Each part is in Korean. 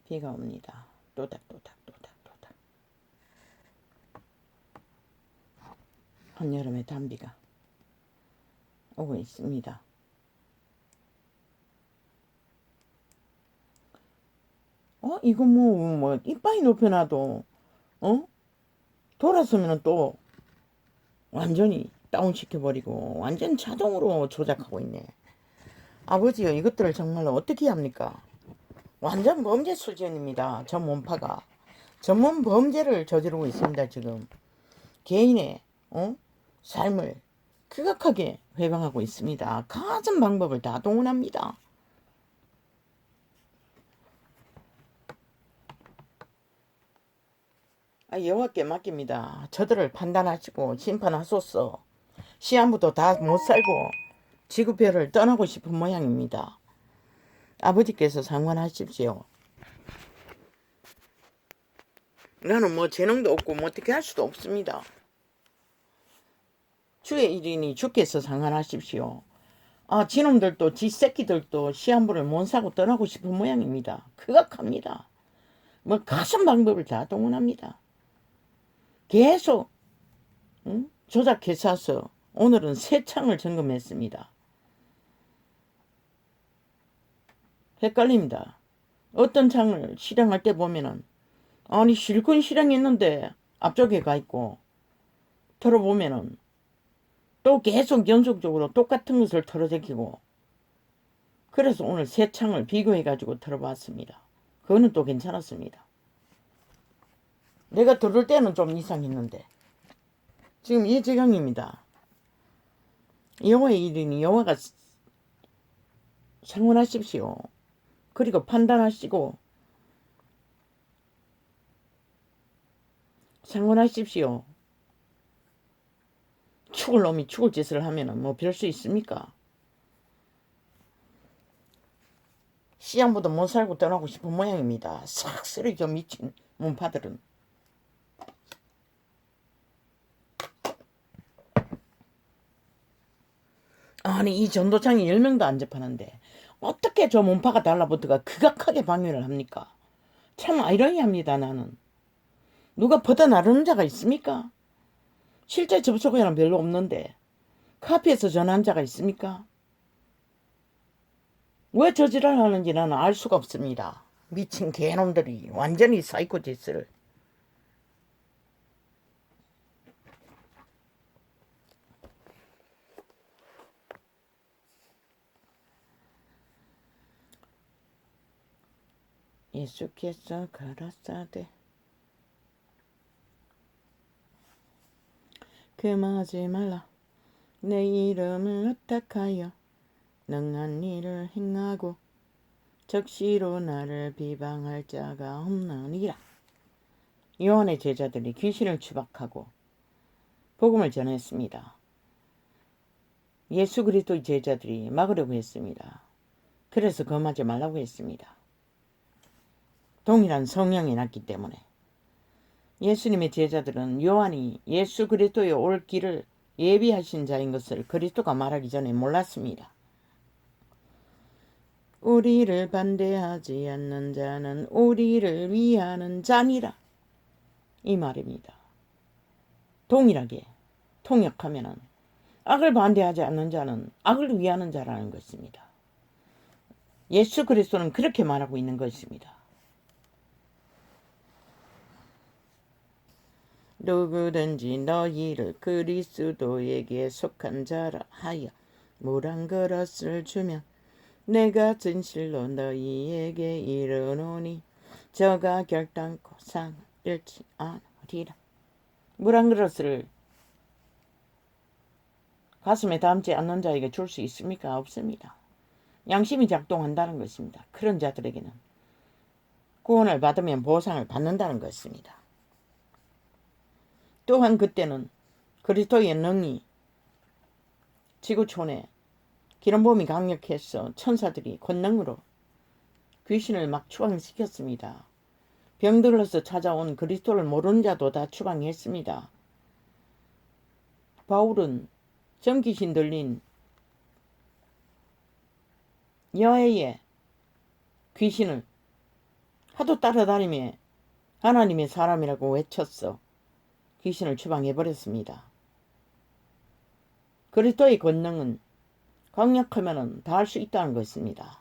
비가 옵니다. 또닥또닥또닥또닥. 한여름의 단비가 오고 있습니다. 이거 뭐 이빨이 높여놔도 돌아서면 또 완전히 다운시켜버리고 완전 자동으로 조작하고 있네. 아버지요, 이것들을 정말로 어떻게 합니까? 완전 범죄 수준입니다. 저 몸파가 전문 범죄를 저지르고 있습니다. 지금 개인의 삶을 극악하게 회방하고 있습니다. 가진 방법을 다 동원합니다. 여호와께 맡깁니다. 저들을 판단하시고 심판하소서. 시한부도 다 못살고 지구별을 떠나고 싶은 모양입니다. 아버지께서 상관하십시오. 나는 뭐 재능도 없고 뭐 어떻게 할 수도 없습니다. 주의 일이니 주께서 상관하십시오. 지놈들도 지새끼들도 시한부를 못 사고 떠나고 싶은 모양입니다. 극악합니다. 뭐 가진 방법을 다 동원합니다. 계속 조작해서 오늘은 새 창을 점검했습니다. 헷갈립니다. 어떤 창을 실행할 때 보면은 실컷 실행했는데 앞쪽에 가 있고 털어보면은 또 계속 연속적으로 똑같은 것을 털어제끼고 그래서 오늘 새 창을 비교해가지고 털어봤습니다. 그거는 또 괜찮았습니다. 내가 들을 때는 좀 이상했는데 지금 이 지경입니다. 여호와의 일이니 여호와가 상관하십시오. 그리고 판단하시고 상관하십시오. 죽을 놈이 죽을 짓을 하면은 뭐 별 수 있습니까? 씨양보다 못 살고 떠나고 싶은 모양입니다. 싹 쓰러져 미친 문파들은. 이 전도창이 10명도 안 접하는데 어떻게 저 문파가 달라붙어가 극악하게 방해를 합니까? 참 아이러니합니다. 나는. 누가 퍼다 나르는 자가 있습니까? 실제 접촉에는 별로 없는데 카페에서 전화한 자가 있습니까? 왜 저지랄 하는지 나는 알 수가 없습니다. 미친 개놈들이 완전히 사이코 짓을. 예수께서 가라사대 금하지 말라. 내 이름을 의탁하여 능한 일을 행하고 적시로 나를 비방할 자가 없느니라. 요한의 제자들이 귀신을 추박하고 복음을 전했습니다. 예수 그리스도의 제자들이 막으려고 했습니다. 그래서 검하지 말라고 했습니다. 동일한 성령이 났기 때문에. 예수님의 제자들은 요한이 예수 그리스도의 올 길을 예비하신 자인 것을 그리스도가 말하기 전에 몰랐습니다. 우리를 반대하지 않는 자는 우리를 위하는 자니라. 이 말입니다. 동일하게 통역하면은 악을 반대하지 않는 자는 악을 위하는 자라는 것입니다. 예수 그리스도는 그렇게 말하고 있는 것입니다. 누구든지 너희를 그리스도에게 속한 자라 하여 물 한 그릇을 주면 내가 진실로 너희에게 이르노니 저가 결단코 상을 잃지 않으리라. 물 한 그릇을 가슴에 담지 않는 자에게 줄 수 있습니까? 없습니다. 양심이 작동한다는 것입니다. 그런 자들에게는 구원을 받으면 보상을 받는다는 것입니다. 또한 그때는 그리스도의 능이 지구촌에 기름부음이 강력해서 천사들이 권능으로 귀신을 막 추방시켰습니다. 병들어서 찾아온 그리스도를 모르는 자도 다 추방했습니다. 바울은 정귀신 들린 여해의 귀신을 하도 따라다니며 하나님의 사람이라고 외쳤어. 귀신을 추방해버렸습니다. 그리스도의 권능은 강력하면 다 할 수 있다는 것입니다.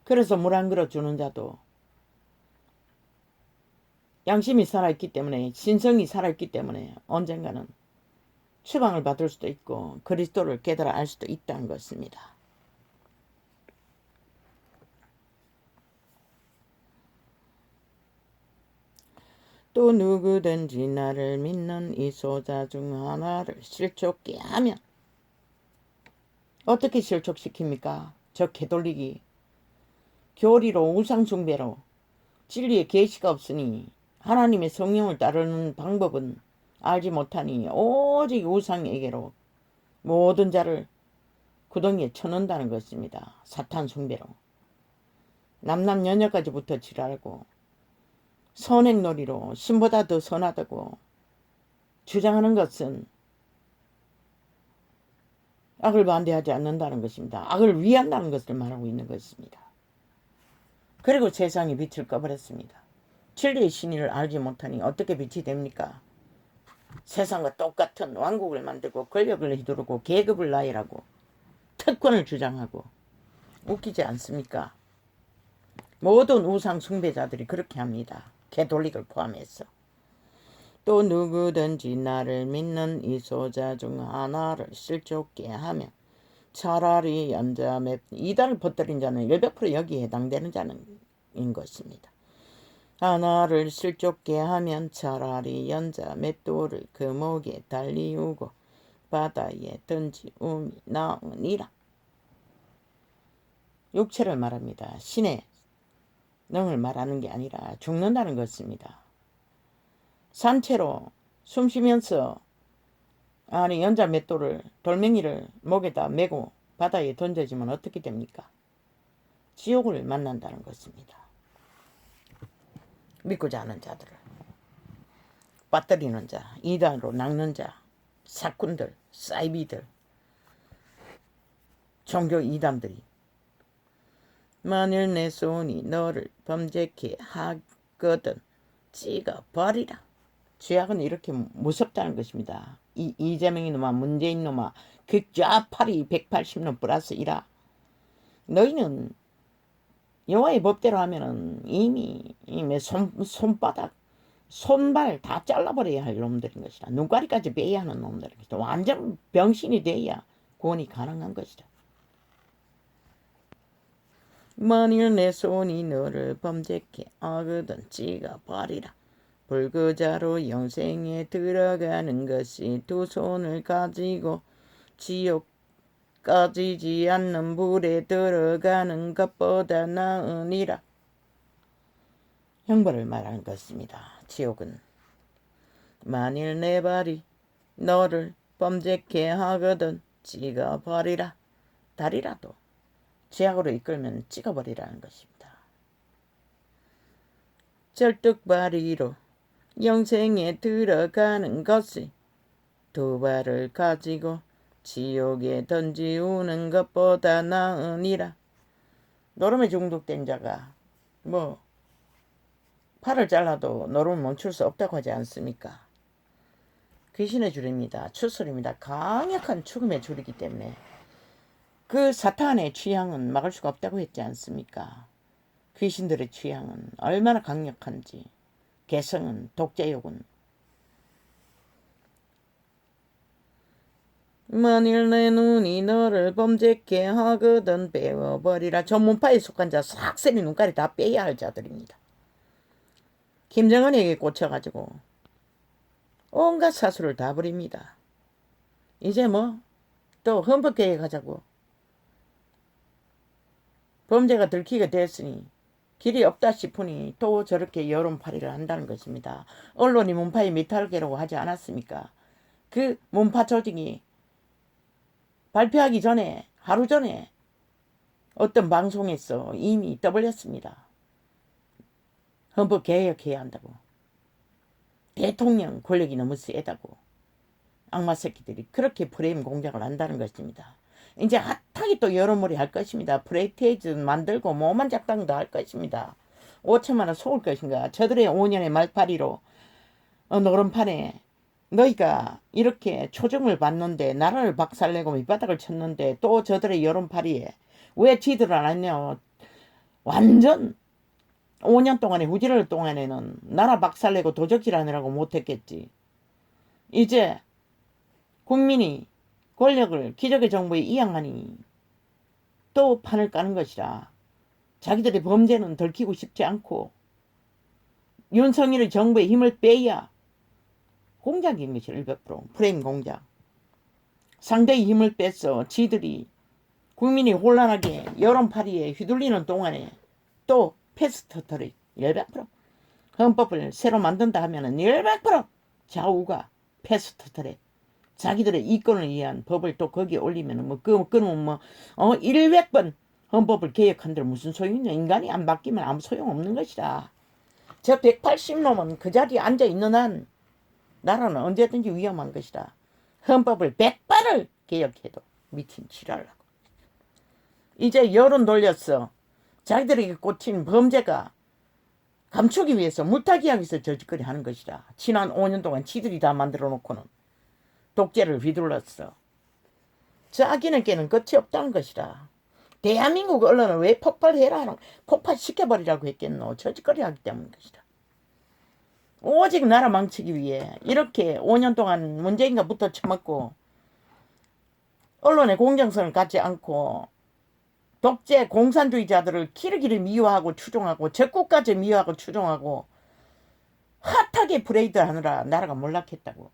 그래서 물 한 그릇 주는 자도 양심이 살아있기 때문에, 신성이 살아있기 때문에 언젠가는 추방을 받을 수도 있고 그리스도를 깨달아 알 수도 있다는 것입니다. 또 누구든지 나를 믿는 이 소자 중 하나를 실족게 하면, 어떻게 실족시킵니까? 저 개돌리기 교리로 우상숭배로 진리의 계시가 없으니 하나님의 성령을 따르는 방법은 알지 못하니 오직 우상에게로 모든 자를 구덩이에 쳐넣는다는 것입니다. 사탄 숭배로 남남여녀까지 붙어 지랄고 선행놀이로 신보다 더 선하다고 주장하는 것은 악을 반대하지 않는다는 것입니다. 악을 위한다는 것을 말하고 있는 것입니다. 그리고 세상이 빛을 꺼버렸습니다. 진리의 진리를 알지 못하니 어떻게 빛이 됩니까? 세상과 똑같은 왕국을 만들고 권력을 휘두르고 계급을 나열하고 특권을 주장하고, 웃기지 않습니까? 모든 우상 숭배자들이 그렇게 합니다. 개돌릭을 포함해서. 또 누구든지 나를 믿는 이 소자 중 하나를 실족게 하면 차라리 연자 이단을 퍼뜨린 자는 100% 여기에 해당되는 자는 인 것입니다. 하나를 실족게 하면 차라리 연자 맷돌을 그 목에 달리우고 바다에 던지움이 나으니라. 육체를 말합니다. 신의 능을 말하는 게 아니라 죽는다는 것입니다. 산채로 숨쉬면서 연자 맷돌을, 돌멩이를 목에다 메고 바다에 던져지면 어떻게 됩니까? 지옥을 만난다는 것입니다. 믿고자 하는 자들을 빠뜨리는 자, 이단으로 낚는 자, 사꾼들, 사이비들, 종교 이단들이 만일 내 손이 너를 범죄케 하거든 찍어버리라. 죄악은 이렇게 무섭다는 것입니다. 이재명이 놈아, 문재인 놈아, 그 좌파리 180놈 플러스 1아. 너희는 여호와의 법대로 하면은 이미 손바닥, 손발 다 잘라버려야 할 놈들인 것이다. 눈가리까지 빼야 하는 놈들인 것이다. 완전 병신이 돼야 구원이 가능한 것이다. 만일 내 손이 너를 범죄케 하거든 찍어버리라. 불구자로 영생에 들어가는 것이 두 손을 가지고 지옥 꺼지지 않는 불에 들어가는 것보다 나으니라. 형벌을 말하는 것입니다. 지옥은 만일 내 발이 너를 범죄케 하거든 찍어버리라. 다리라도 죄악으로 이끌면 찍어버리라는 것입니다. 절뚝발이로 영생에 들어가는 것이 두 발을 가지고 지옥에 던지우는 것보다 나으니라. 노름에 중독된 자가 팔을 잘라도 노름을 멈출 수 없다고 하지 않습니까? 귀신의 줄입니다. 추술입니다. 강력한 죽음의 줄이기 때문에 그 사탄의 취향은 막을 수가 없다고 했지 않습니까? 귀신들의 취향은 얼마나 강력한지, 개성은, 독재욕은. 만일 내 눈이 너를 범죄케 하거든 빼어버리라. 저 문파에 속한 자 싹쓸이 눈깔이 다 빼야 할 자들입니다. 김정은에게 꽂혀가지고 온갖 사수를 다 부립니다. 이제 또 헌법개혁 하자고 범죄가 들키게 됐으니 길이 없다 싶으니 또 저렇게 여론파리를 한다는 것입니다. 언론이 문파의 미탈계라고 하지 않았습니까? 그 문파 조직이 발표하기 전에, 하루 전에 어떤 방송에서 이미 떠벌렸습니다. 헌법 개혁해야 한다고. 대통령 권력이 너무 세다고. 악마 새끼들이 그렇게 프레임 공작을 한다는 것입니다. 이제 핫하게 또 여론몰이 할 것입니다. 프레이테이즈 만들고 모만 작당도 할 것입니다. 5천만 원 속을 것인가. 저들의 5년의 말파리로 노름판에 너희가 이렇게 초정을 받는데 나라를 박살내고 밑바닥을 쳤는데 또 저들의 여론파리에 왜 지들을 안 했냐. 완전 5년 동안의 후지를 동안에는 나라 박살내고 도적질하느라고 못했겠지. 이제 국민이 권력을 기적의 정부에 이양하니 또 판을 까는 것이라. 자기들의 범죄는 들키고 싶지 않고 윤석열의 정부에 힘을 빼야 공작인 것이 100% 프레임 공작. 상대의 힘을 뺐어. 지들이 국민이 혼란하게 여론파리에 휘둘리는 동안에 또 패스트트랙 100% 헌법을 새로 만든다 하면은 100% 좌우가 패스트트랙 자기들의 이권을 위한 법을 또 거기에 올리면은 그는 100번 헌법을 개혁한들 무슨 소용이냐. 인간이 안 바뀌면 아무 소용없는 것이다. 저 180놈은 그 자리에 앉아있는 한 나라는 언제든지 위험한 것이다. 헌법을 100번을 개혁해도 미친 지랄라고. 이제 여론 돌렸어. 자기들에게 꽂힌 범죄가 감추기 위해서 물타기하기 위해서 저짓거리 하는 것이다. 지난 5년 동안 지들이 다 만들어 놓고는 독재를 휘둘렀어. 자기네께는 끝이 없다는 것이다. 대한민국 언론은 왜 폭발해라 폭발시켜버리라고 했겠노. 저짓거리 하기 때문인 것이다. 오직 나라 망치기 위해 이렇게 5년 동안 문재인과 붙어 처먹고 언론의 공정성을 갖지 않고 독재 공산주의자들을 기르기를 미워하고 추종하고 적국까지 미워하고 추종하고 핫하게 브레이드 하느라 나라가 몰락했다고.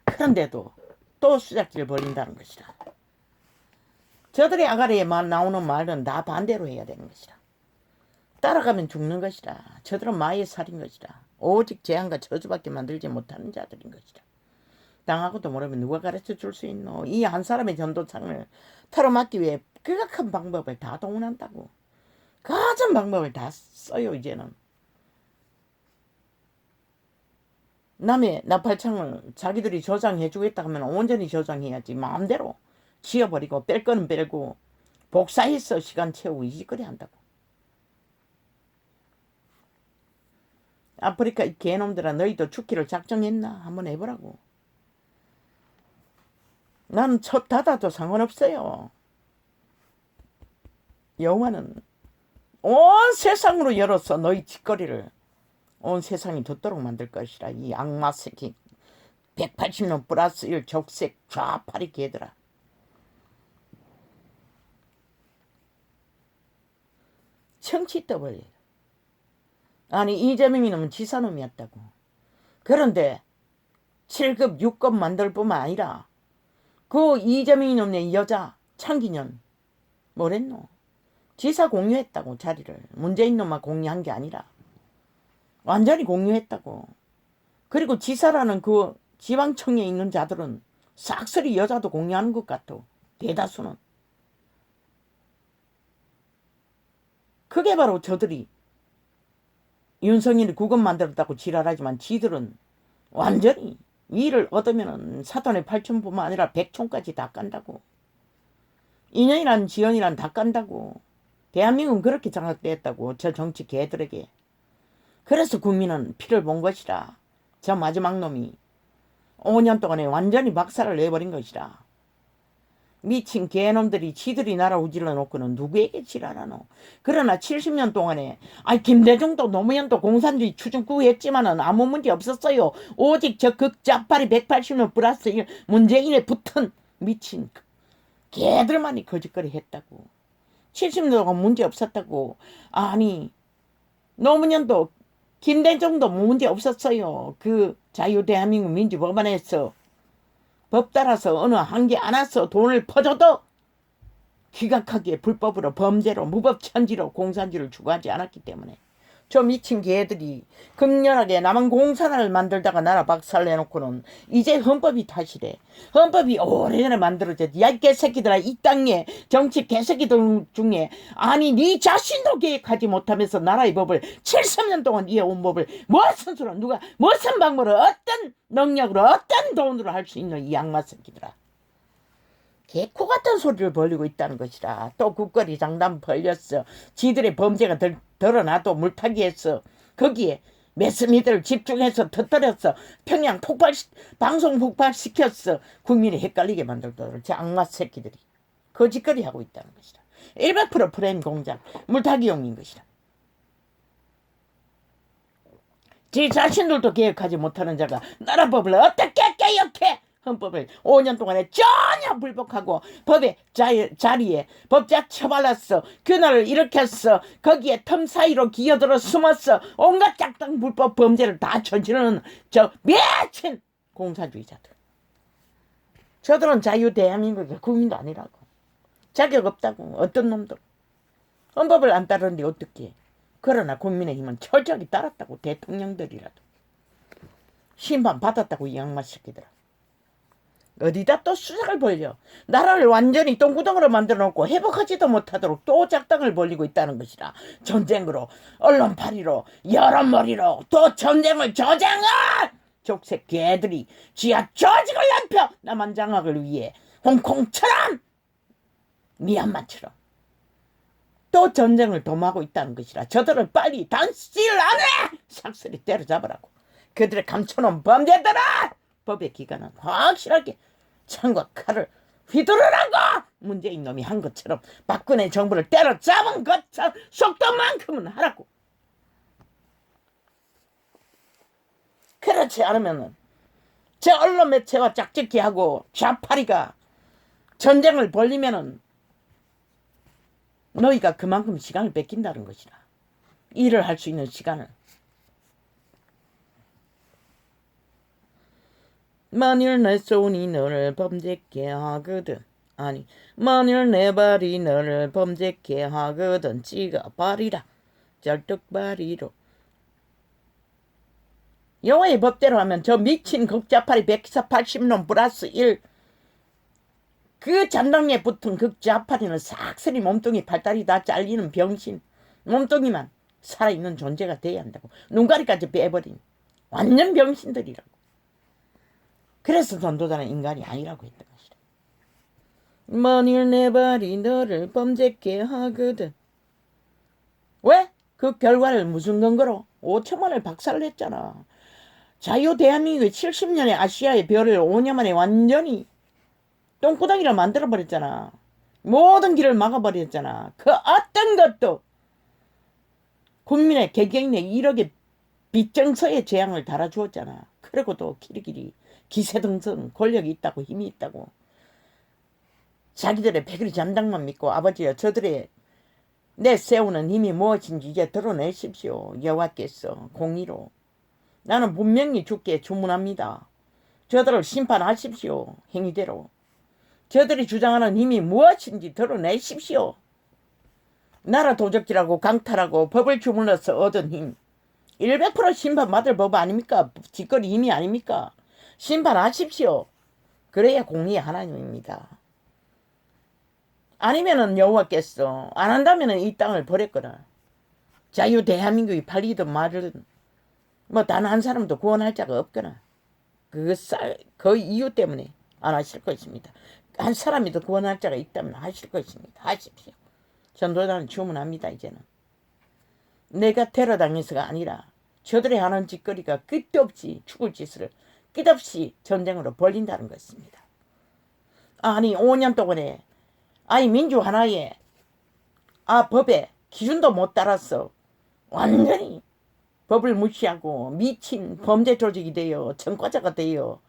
그런데도 또 수작질을 벌린다는 것이다. 저들의 아가리에 나오는 말은 다 반대로 해야 되는 것이다. 따라가면 죽는 것이다. 저들은 마의 살인 것이다. 오직 재앙과 저주밖에 만들지 못하는 자들인 것이다. 당하고도 모르면 누가 가르쳐 줄 수 있노. 이 한 사람의 전도창을 털어막기 위해 극악한 방법을 다 동원한다고. 가진 방법을 다 써요. 이제는. 남의 나팔창을 자기들이 저장해 주겠다 하면 온전히 저장해야지. 마음대로 지어버리고 뺄 거는 빼고 복사해서 시간 채우고 이 짓거리 한다고. 아프리카 이 개놈들아 너희도 죽기를 작정했나? 한번 해보라고. 나는 첫 닫아도 상관없어요. 여호와는 온 세상으로 열어서 너희 짓거리를 온 세상이 듣도록 만들 것이라. 이 악마 새끼 180년 플러스 1 적색 좌파리 개들아. 청치 떠벌려. 아니 이재명이 놈은 지사놈이었다고. 그런데 7급 6급 만들 뿐만 아니라 그 이재명이 놈의 여자 창기년 뭐랬노? 지사 공유했다고. 자리를 문재인 놈만 공유한 게 아니라 완전히 공유했다고. 그리고 지사라는 그 지방청에 있는 자들은 싹쓸이 여자도 공유하는 것 같아. 대다수는. 그게 바로 저들이 윤석열이 국은 만들었다고 지랄하지만 지들은 완전히 위를 얻으면 사돈의 8촌뿐만 아니라 100촌까지 다 깐다고. 인연이란 지연이란 다 깐다고. 대한민국은 그렇게 장악되었다고. 저 정치 개들에게. 그래서 국민은 피를 본 것이라. 저 마지막 놈이 5년 동안에 완전히 박살을 내버린 것이라. 미친 개놈들이 지들이 나라 우질러 놓고는 누구에게 지랄하노. 그러나 70년 동안에 김대중도 노무현도 공산주의 추진구했지만은 아무 문제 없었어요. 오직 저 극좌파리 180년 플러스 1 문재인에 붙은 미친 개들만이 거짓거리 했다고. 70년 동안 문제 없었다고. 아니 노무현도 김대중도 문제 없었어요. 그 자유대한민국 민주법안에서 법 따라서 어느 한계 안 와서 돈을 퍼줘도 기각하게 불법으로 범죄로 무법천지로 공산주의를 추구하지 않았기 때문에 저 미친 개들이 극렬하게 남한 공산을 만들다가 나라 박살내놓고는 이제 헌법이 탓이래. 헌법이 오래전에 만들어졌지. 야 이 개새끼들아, 이 땅에 정치 개새끼들 중에 아니 네 자신도 계획하지 못하면서 나라의 법을 70년 동안 이어온 법을 무슨 수로 누가 무슨 방법으로 어떤 능력으로 어떤 돈으로 할 수 있는 이 악마 새끼들아. 개코 같은 소리를 벌리고 있다는 것이라. 또 국거리 장담 벌렸어. 지들의 범죄가 드러나도 물타기 했어. 거기에 매스미들을 집중해서 터뜨렸어. 평양 방송 폭발시켰어. 국민이 헷갈리게 만들도록 저 악마 새끼들이 거짓거리 하고 있다는 것이라. 100% 프레임 공작, 물타기용인 것이라. 지 자신들도 개혁하지 못하는 자가 나라법을 어떻게 개혁해? 헌법을 5년 동안에 전혀 불복하고 법의 자리에 법자 처발랐어. 그날을 일으켰어. 거기에 틈 사이로 기어들어 숨었어. 온갖 작당 불법 범죄를 다 저지르는 저 미친 공산주의자들. 저들은 자유 대한민국의 국민도 아니라고. 자격 없다고. 어떤 놈도. 헌법을 안 따르는데 어떻게 해. 그러나 국민의힘은 철저하게 따랐다고. 대통령들이라도. 심판 받았다고 이 양마 새끼들아. 어디다 또 수작을 벌려. 나라를 완전히 똥구덩으로 만들어놓고 회복하지도 못하도록 또 작당을 벌리고 있다는 것이라. 전쟁으로, 언론파리로, 여론머리로 또 전쟁을 저장을! 족색 개들이 지하 조직을 넓혀 남한 장악을 위해 홍콩처럼 미얀마처럼 또 전쟁을 도모하고 있다는 것이라. 저들을 빨리 단실 안에 삭슬이 때려잡으라고. 그들의 감춰놓은 범죄들아! 법의 기관은 확실하게 창과 칼을 휘두르라고. 문재인 놈이 한 것처럼 박근혜 정부를 때려잡은 것처럼 속도만큼은 하라고. 그렇지 않으면 저 언론 매체와 짝짓기 하고 좌파리가 전쟁을 벌리면은 너희가 그만큼 시간을 뺏긴다는 것이라. 일을 할 수 있는 시간을. 만일 내 손이 너를 범죄케 하거든. 아니 만일 내 발이 너를 범죄케 하거든. 찌가 발이라. 절뚝발이로. 여호와의 법대로 하면 저 미친 극좌파리 180놈 플러스 1. 그 잔당에 붙은 극좌파리는 싹쓸이 몸뚱이 팔다리 다 잘리는 병신. 몸뚱이만 살아있는 존재가 돼야 한다고. 눈가리까지 빼버린 완전 병신들이라고. 그래서 전도자는 인간이 아니라고 했던 것이다. 만일 내 발이 너를 범죄케 하거든. 왜? 그 결과를 무슨 근거로? 5천만을 박살냈잖아. 자유 대한민국의 70년의 아시아의 별을 5년 만에 완전히 똥구덩이로 만들어버렸잖아. 모든 길을 막아버렸잖아. 그 어떤 것도 국민의 개경의 1억의 빚정서에 재앙을 달아주었잖아. 그리고도 키리키리 기세등등 권력이 있다고 힘이 있다고. 자기들의 백일이 잔당만 믿고 아버지여 저들의 내세우는 힘이 무엇인지 이제 드러내십시오. 여호와께서 공의로. 나는 분명히 주께 주문합니다. 저들을 심판하십시오. 행위대로. 저들이 주장하는 힘이 무엇인지 드러내십시오. 나라 도적질하고 강탈하고 법을 주물러서 얻은 힘. 100% 심판받을 법 아닙니까? 짓거리 힘이 아닙니까? 심판하십시오. 그래야 공의의 하나님입니다. 아니면은 여호와께서 안 한다면은 이 땅을 버렸거나 자유 대한민국이 팔리든 말든 뭐 단 한 사람도 구원할 자가 없거나 그 이유 때문에 안 하실 것입니다. 한 사람이도 구원할 자가 있다면 하실 것입니다. 하십시오. 전도자는 주문합니다. 이제는 내가 테러당해서가 아니라 저들이 하는 짓거리가 끝도 없이 죽을 짓을 끝없이 전쟁으로 벌린다는 것입니다. 아니 5년 동안에 아니 민주 하나에 법에 기준도 못 따랐어. 완전히 법을 무시하고 미친 범죄 조직이 되어 전과자가 되어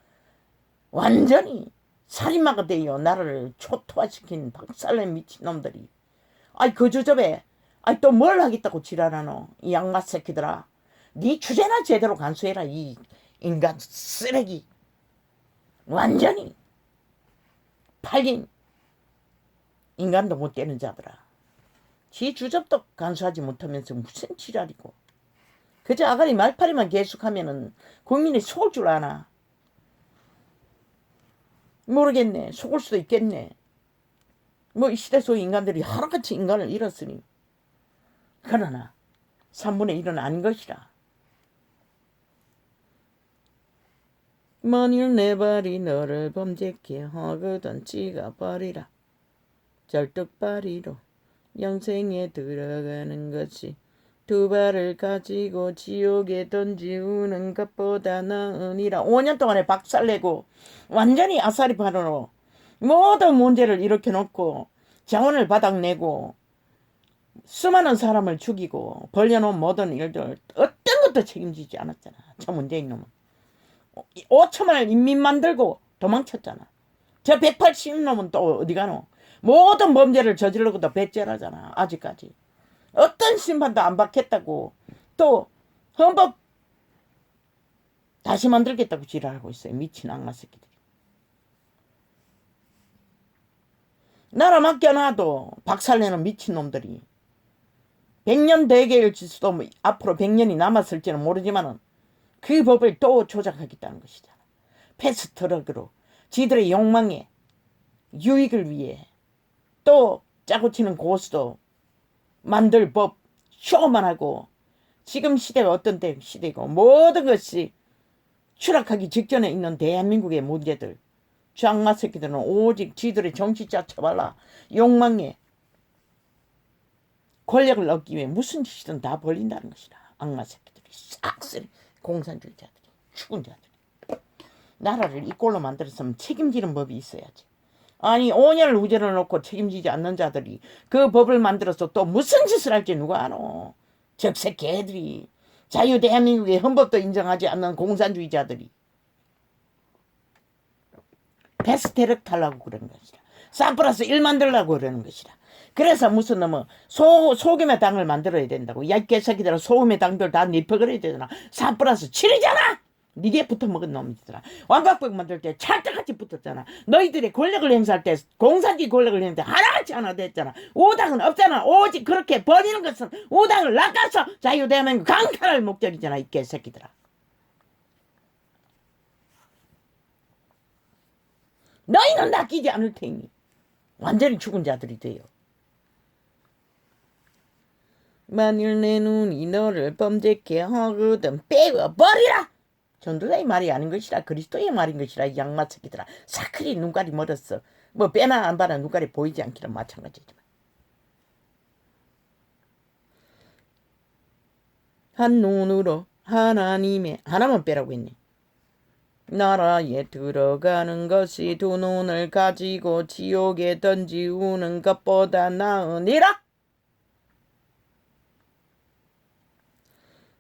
완전히 살인마가 되어 나라를 초토화시킨 박살낸 미친놈들이 아이 그 주접에 아이 또 뭘 하겠다고 지랄하노. 이 양마 새끼들아. 네 주제나 제대로 간수해라. 이 인간 쓰레기. 완전히 팔린 인간도 못 되는 자들아. 지 주접도 간수하지 못하면서 무슨 지랄이고. 그저 아가리 말파리만 계속하면은 국민이 속을 줄 아나. 모르겠네. 속을 수도 있겠네. 뭐 이 시대 속 인간들이 하루같이 인간을 잃었으니. 그러나 3분의 1은 아닌 것이라. 만일 내 발이 너를 범죄케 하거든 찍어버리라. 절뚝발이로 영생에 들어가는 것이 두 발을 가지고 지옥에 던지우는 것보다 나으니라. 5년 동안에 박살내고 완전히 아사리판으로 모든 문제를 일으켜놓고 자원을 바닥내고 수많은 사람을 죽이고 벌려놓은 모든 일들 어떤 것도 책임지지 않았잖아. 저 문재인 놈은 5천만을 인민 만들고 도망쳤잖아. 저 180놈은 또 어디 가노? 모든 범죄를 저지르고도 배째라잖아. 아직까지 어떤 심판도 안 받겠다고 또 헌법 다시 만들겠다고 지랄하고 있어요. 미친 악마 새끼들이. 나라 맡겨놔도 박살내는 미친놈들이 100년 대계일지수도 뭐 앞으로 100년이 남았을지는 모르지만은 그 법을 또 조작하겠다는 것이잖아. 패스트트랙으로 지들의 욕망에 유익을 위해 또 짜고치는 고수도 만들 법 쇼만 하고 지금 시대가 어떤 때 시대고 모든 것이 추락하기 직전에 있는 대한민국의 문제들 악마 새끼들은 오직 지들의 정치자 처발라 욕망에 권력을 얻기 위해 무슨 짓이든 다 벌린다는 것이다. 악마 새끼들이 싹쓸이 공산주의자들이 죽은 자들이 나라를 이 꼴로 만들었으면 책임지는 법이 있어야지. 아니 5년을 우제를 놓고 책임지지 않는 자들이 그 법을 만들어서 또 무슨 짓을 할지 누가 아노. 적색 개들이 자유 대한민국의 헌법도 인정하지 않는 공산주의자들이 패스트트랙 하려고 그러는 것이다. 3+1 만들려고 그러는 것이다. 그래서 무슨 놈은 소금의 당을 만들어야 된다고. 야 이 개새끼들아 소금의 당들 다 잎어그려야 되잖아. 3+7이잖아. 니게 붙어먹은 놈이더라. 왕각벽 만들 때 찰떡같이 붙었잖아. 너희들이 권력을 행사할 때 공산주의 권력을 행사할 때 하나같이 하나 됐잖아. 5당은 없잖아. 오직 그렇게 버리는 것은 5당을 낚아서 자유대한민국 강탈할 목적이잖아. 이 개새끼들아. 너희는 낚이지 않을 테니 완전히 죽은 자들이 돼요. 만일 내 눈이 너를 범죄케 하거든 빼어버리라. 전도자의 말이 아닌 것이라 그리스도의 말인 것이라. 이 양마 새끼들아. 사클이 눈깔이 멀었어. 뭐 빼나 안 봐나 눈깔이 보이지 않기는 마찬가지지만. 한 눈으로 하나님의 하나만 빼라고 했네. 나라에 들어가는 것이 두 눈을 가지고 지옥에 던지우는 것보다 나으니라.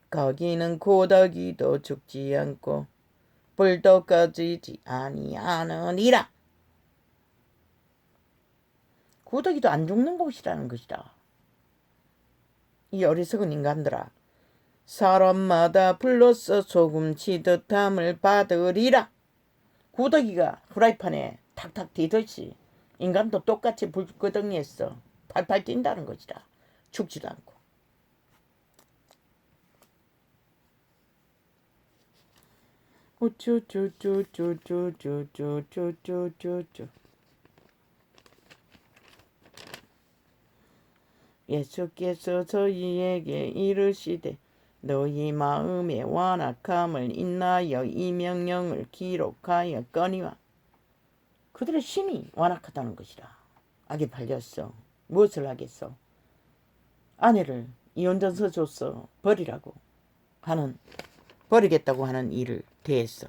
거기는 고더기도 죽지 않고 불도 꺼지지 아니하느니라. 고더기도 안 죽는 곳이라는 것이다. 이 어리석은 인간들아. 사람마다 불로써 소금 치듯함을 받으리라. 고더기가 후라이팬에 탁탁 뒤듯이 인간도 똑같이 불끄덩이에서 팔팔 뛴다는 것이다. 죽지도 않고. 우쭈쭈쭈쭈쭈쭈쭈쭈쭈쭈. 예수께서 저희에게 이르시되 너희 마음의 완악함을 인하여 이 명령을 기록하였거니와. 그들의 심이 완악하다는 것이라. 악에 팔렸어. 무엇을 하겠어? 아내를 이혼전서 줬어. 버리라고 하는 버리겠다고 하는 일을 대했어.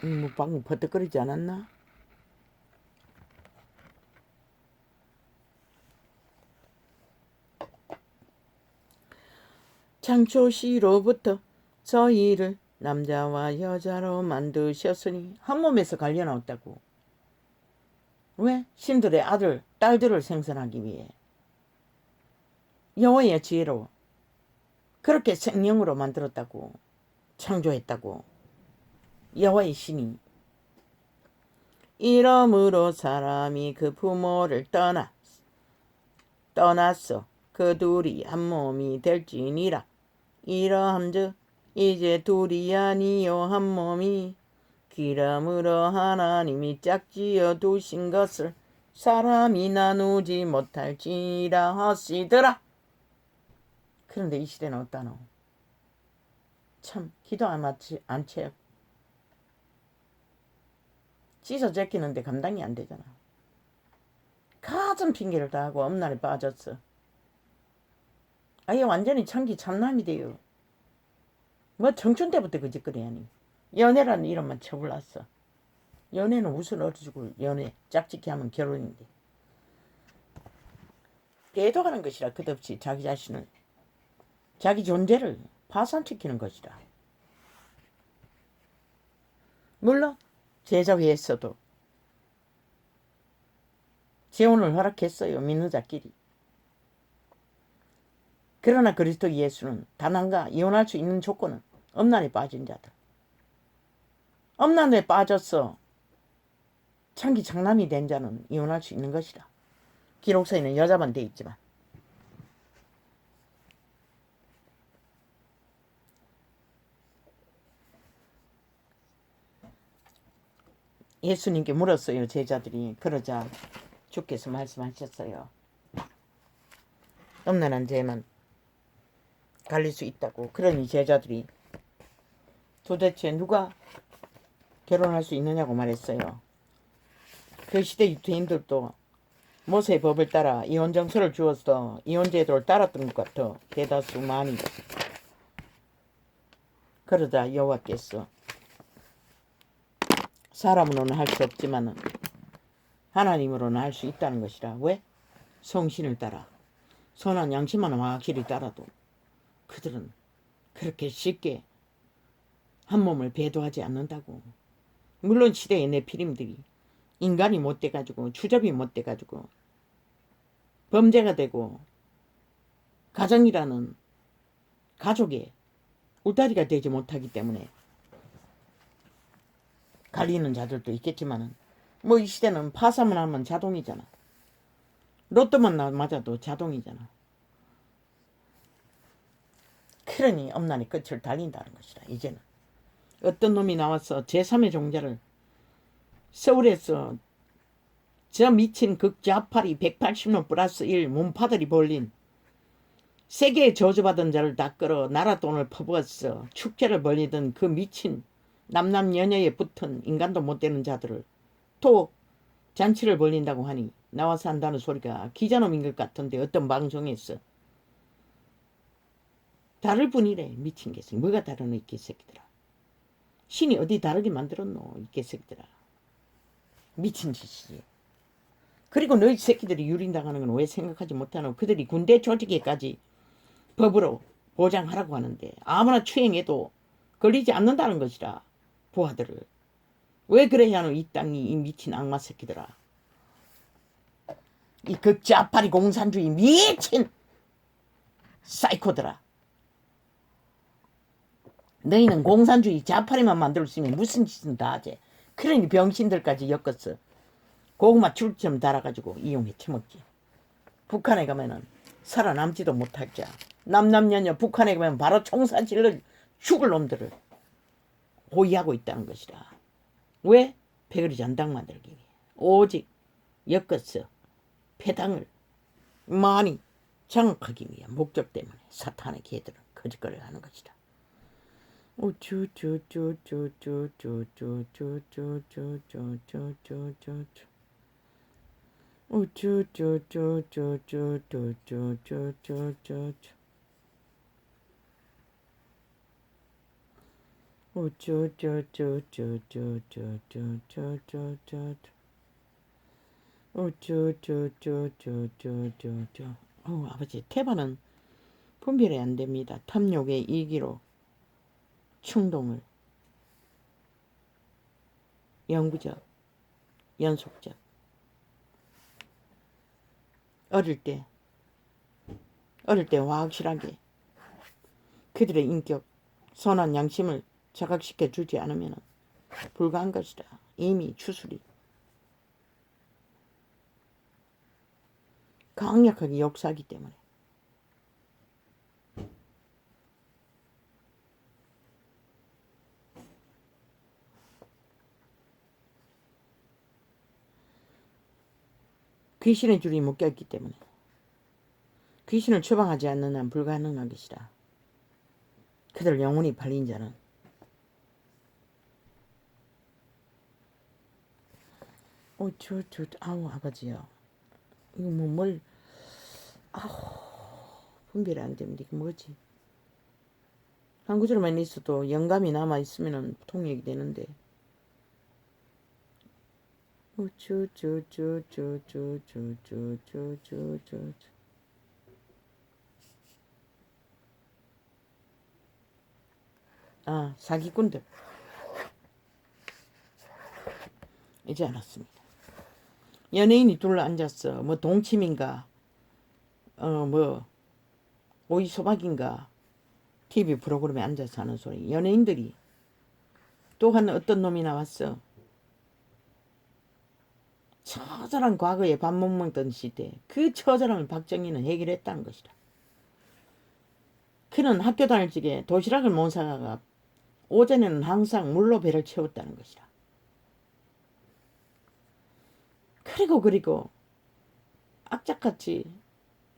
뭐 방금 버떡거리지 않았나? 창초시로부터 저희를 남자와 여자로 만드셨으니 한 몸에서 갈려 나왔다고. 왜? 신들의 아들, 딸들을 생산하기 위해. 여호와의 지혜로 그렇게 생명으로 만들었다고. 창조했다고. 여호와의 신이. 이러므로 사람이 그 부모를 떠났어. 그 둘이 한 몸이 될지니라. 이러함즉 이제 둘이 아니요 한 몸이. 그러므로 하나님이 짝지어 두신 것을 사람이 나누지 못할지라 하시더라. 그런데 이 시대는 어떠노? 참 기도 안 채. 씻어 제끼는데 감당이 안 되잖아. 가진 핑계를 다 하고 엄난에 빠졌어. 아예 완전히 참기 참남이 돼요. 뭐 청춘 때부터 그 짓거리 하니. 연애라는 이름만 쳐불렀어. 연애는 무슨 어리죽을 연애 짝짓기 하면 결혼인데. 대도하는 것이라 끝없이 자기 자신을 자기 존재를 파산시키는 것이라. 물론 제자위에서도 재혼을 허락했어요. 믿는 자끼리. 그러나 그리스도 예수는 다난과 이혼할 수 있는 조건은 엄난에 빠진 자들. 엄난에 빠졌어. 창기 장남이 된 자는 이혼할 수 있는 것이라. 기록서에는 여자만 돼 있지만. 예수님께 물었어요. 제자들이. 그러자 주께서 말씀하셨어요. 엄난한 죄만 갈릴 수 있다고. 그러니 제자들이 도대체 누가 결혼할 수 있느냐고 말했어요. 그 시대 유대인들도 모세의 법을 따라 이혼 정서를 주어서 이혼 제도를 따랐던 것 같아. 대다수 많이. 그러자 여호와께서 사람으로는 할 수 없지만 하나님으로는 할 수 있다는 것이라. 왜? 성신을 따라 선한 양심만 확실히 따라도 그들은 그렇게 쉽게 한 몸을 배도하지 않는다고. 물론 시대의 네피림들이 인간이 못돼가지고 주접이 못돼가지고 범죄가 되고 가정이라는 가족의 울타리가 되지 못하기 때문에 갈리는 자들도 있겠지만은 뭐 이 시대는 파산만 하면 자동이잖아. 로또만 맞아도 자동이잖아. 그러니 엄난의 끝을 달린다는 것이다. 이제는 어떤 놈이 나와서 제3의 종자를 서울에서 저 미친 극좌파리 180년 플러스 1 몸파들이 벌린 세계에 저주받은 자를 다 끌어 나라 돈을 퍼부었어. 축제를 벌리던 그 미친 남남여녀에 붙은 인간도 못 되는 자들을 또 잔치를 벌린다고 하니 나와서 한다는 소리가 기자놈인 것 같은데 어떤 방송에서 다를 뿐이래. 미친 개새끼. 뭐가 다르노 이 개새끼들아. 신이 어디 다르게 만들었노 이 개새끼들아. 미친 짓이지. 그리고 너희 새끼들이 유린당하는 건 왜 생각하지 못하노. 그들이 군대 조직에까지 법으로 보장하라고 하는데 아무나 추행해도 걸리지 않는다는 것이라. 부하들을. 왜 그래야 하노 이 땅이 이 미친 악마 새끼들아. 이 극좌파리 공산주의 미친 사이코들아. 너희는 공산주의 좌파리만 만들 수 있으면 무슨 짓은 다 하지. 그러니 병신들까지 엮었어. 고구마 줄처럼 달아가지고 이용해 처먹지. 북한에 가면은 살아남지도 못할 자. 남남녀녀 북한에 가면 바로 총살 질러 죽을 놈들을 호위하고 있다는 것이라. 왜? 패거리 잔당 만들기 위해. 오직 엮었어. 패당을 많이 장악하기 위한 목적 때문에 사탄의 개들은 거짓거리를 하는 것이다. 아버지 태반은 분별이 안 됩니다. 탐욕의 이기로 충동을 영구적 연속적 어릴 때 확실하게 그들의 인격 선한 양심을 자각시켜 주지 않으면 불가한 것이다. 이미 추술이 강력하게 역사하기 때문에. 귀신의 줄이 묶여있기 때문에. 귀신을 처방하지 않는 한 불가능한 것이라. 그들 영혼이 팔린 자는 아우 아버지요. 이거 아우 분별이 안 됩니다. 이게 뭐지? 한 구절만 있어도 영감이 남아있으면 통역이 되는데. 아, 사기꾼들. 이제 알았습니다. 연예인이 둘러 앉았어. 뭐 동침인가, 뭐 오이소박인가, TV 프로그램에 앉아서 하는 소리. 연예인들이 또 한 어떤 놈이 나왔어. 처절한 과거에 밥 못 먹던 시대, 그 처절함을 박정희는 해결했다는 것이다. 그는 학교 다닐 적에 도시락을 못 사가가 오전에는 항상 물로 배를 채웠다는 것이다. 그리고 악착같이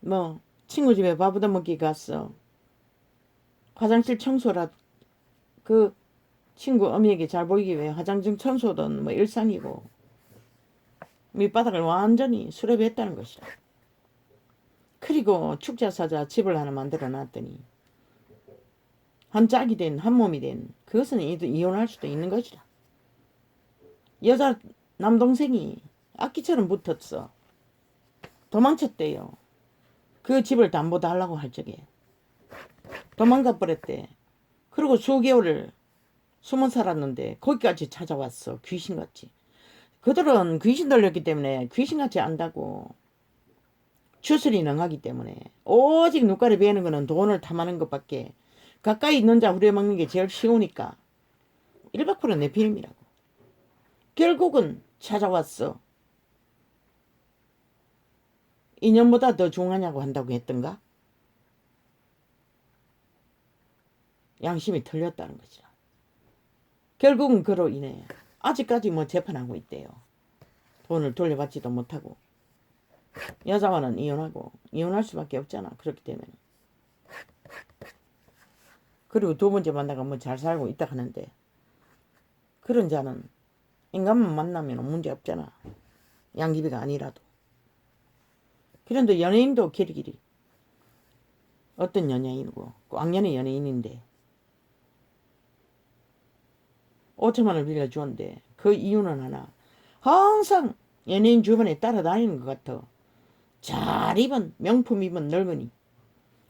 뭐 친구 집에 밥 얻어먹기 갔어. 화장실 청소라 그 친구 어미에게 잘 보이기 위해 화장실 청소든 뭐 일상이고 밑바닥을 완전히 수렵했다는 것이다. 그리고 축자 사자 집을 하나 만들어 놨더니 한 짝이 된 한 몸이 된 그것은 이혼할 수도 있는 것이다. 여자 남동생이 악기처럼 붙었어. 도망쳤대요. 그 집을 담보 달라고 할 적에 도망가 버렸대. 그리고 수개월을 숨어 살았는데 거기까지 찾아왔어. 귀신같이. 그들은 귀신 들렸기 때문에 귀신같이 안다고. 추슬이 능하기 때문에 오직 눈가리 베는 거는 돈을 탐하는 것밖에. 가까이 있는 자 후려먹는 게 제일 쉬우니까 100% 내피림이라고. 결국은 찾아왔어. 인연보다 더 중하냐고 한다고 했던가? 양심이 틀렸다는 거죠. 결국은 그로 인해 아직까지 뭐 재판하고 있대요. 돈을 돌려받지도 못하고. 여자와는 이혼하고 이혼할 수밖에 없잖아. 그렇기 때문에. 그리고 두 번째 만나가 뭐 잘 살고 있다 하는데 그런 자는 인간만 만나면 문제 없잖아. 양귀비가 아니라도. 그런데 연예인도 길이길이 어떤 연예인이고 꽝년의 연예인인데 5천만 원을 빌려주었는데 그 이유는 하나. 항상 연예인 주변에 따라다니는 것 같아. 잘 입은 명품 입은 늙은이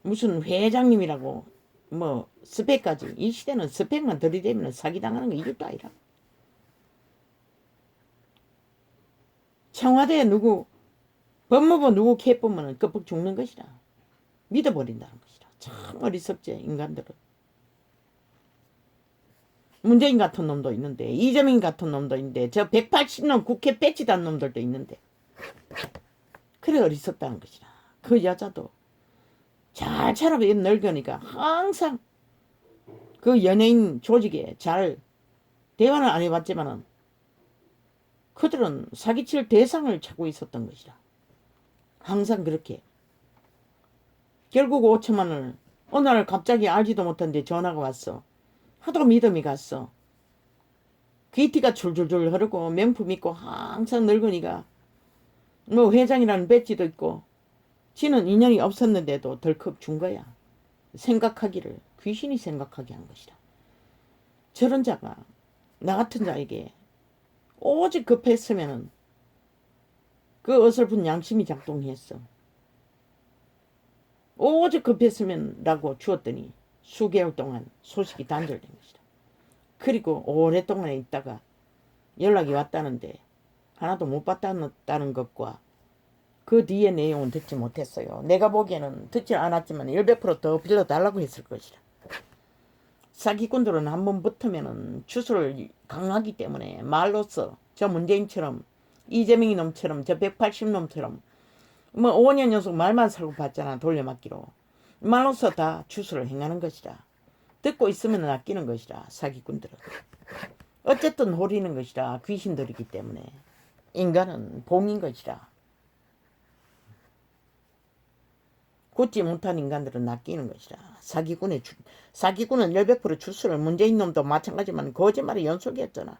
무슨 회장님이라고 뭐 스펙까지. 이 시대는 스펙만 들이대면 사기당하는 거 이것도 아니라. 청와대에 누구 법무부 누구 캐보면 끄뻑 죽는 것이라. 믿어버린다는 것이라. 참 어리석지 인간들은. 문재인 같은 놈도 있는데 이재명 같은 놈도 있는데 저 180년 국회 배치단 놈들도 있는데 그래 어리석다는 것이라. 그 여자도 잘 차려입은 늙으니까 항상 그 연예인 조직에 잘 대화는 안 해봤지만은 그들은 사기칠 대상을 찾고 있었던 것이라. 항상 그렇게. 결국 5천만 원을 어느 날 갑자기 알지도 못한데 전화가 왔어. 하도 믿음이 갔어. 귀티가 줄줄줄 흐르고 명품 있고 항상 늙은이가 뭐 회장이라는 배지도 있고 지는 인연이 없었는데도 덜컥 준 거야. 생각하기를 귀신이 생각하게 한 것이다. 저런 자가 나 같은 자에게 오직 급했으면은 그 어설픈 양심이 작동했어. 오직 급했으면 라고 주었더니 수개월 동안 소식이 단절된 것이다. 그리고 오랫동안 있다가 연락이 왔다는데 하나도 못 받았다는 것과 그 뒤에 내용은 듣지 못했어요. 내가 보기에는 듣지 않았지만 100%더 빌려달라고 했을 것이다. 사기꾼들은 한번 붙으면 주술을 강하기 때문에 말로써 저 문재인처럼 이재명이 놈처럼 저 180놈처럼 뭐 5년 연속 말만 살고 봤잖아. 돌려막기로. 말로써 다 주술을 행하는 것이다. 듣고 있으면 아끼는 것이다. 사기꾼들은. 어쨌든 호리는 것이다. 귀신들이기 때문에. 인간은 봉인 것이다. 굳지 못한 인간들은 낚이는 것이라. 사기꾼은 100% 출수를 문재인 놈도 마찬가지만 거짓말의 연속이었잖아.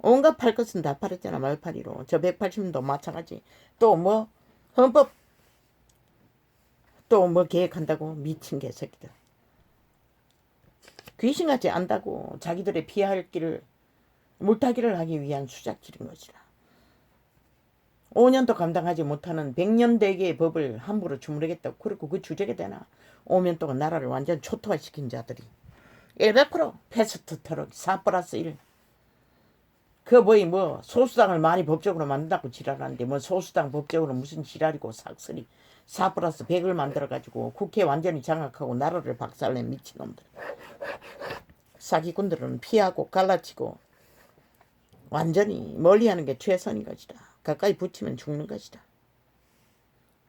온갖 팔 것은 다 팔았잖아. 말팔이로. 저 180년도 마찬가지. 또 뭐 헌법 또 뭐 계획한다고. 미친 개새끼들. 귀신같이 안다고. 자기들의 피할 길을 물타기를 하기 위한 수작질인 것이라. 5년도 감당하지 못하는 100년 대계의 법을 함부로 주무르겠다고. 그리고 그 주제가 되나. 5년 동안 나라를 완전 초토화시킨 자들이 100% 패스트 트럭 4+1. 그 뭐 소수당을 많이 법적으로 만든다고 지랄하는데 뭐 소수당 법적으로 무슨 지랄이고 삭슬이 4+100을 만들어가지고 국회 완전히 장악하고 나라를 박살낸 미친놈들. 사기꾼들은 피하고 갈라치고 완전히 멀리하는 게 최선인 것이다. 가까이 붙이면 죽는 것이다.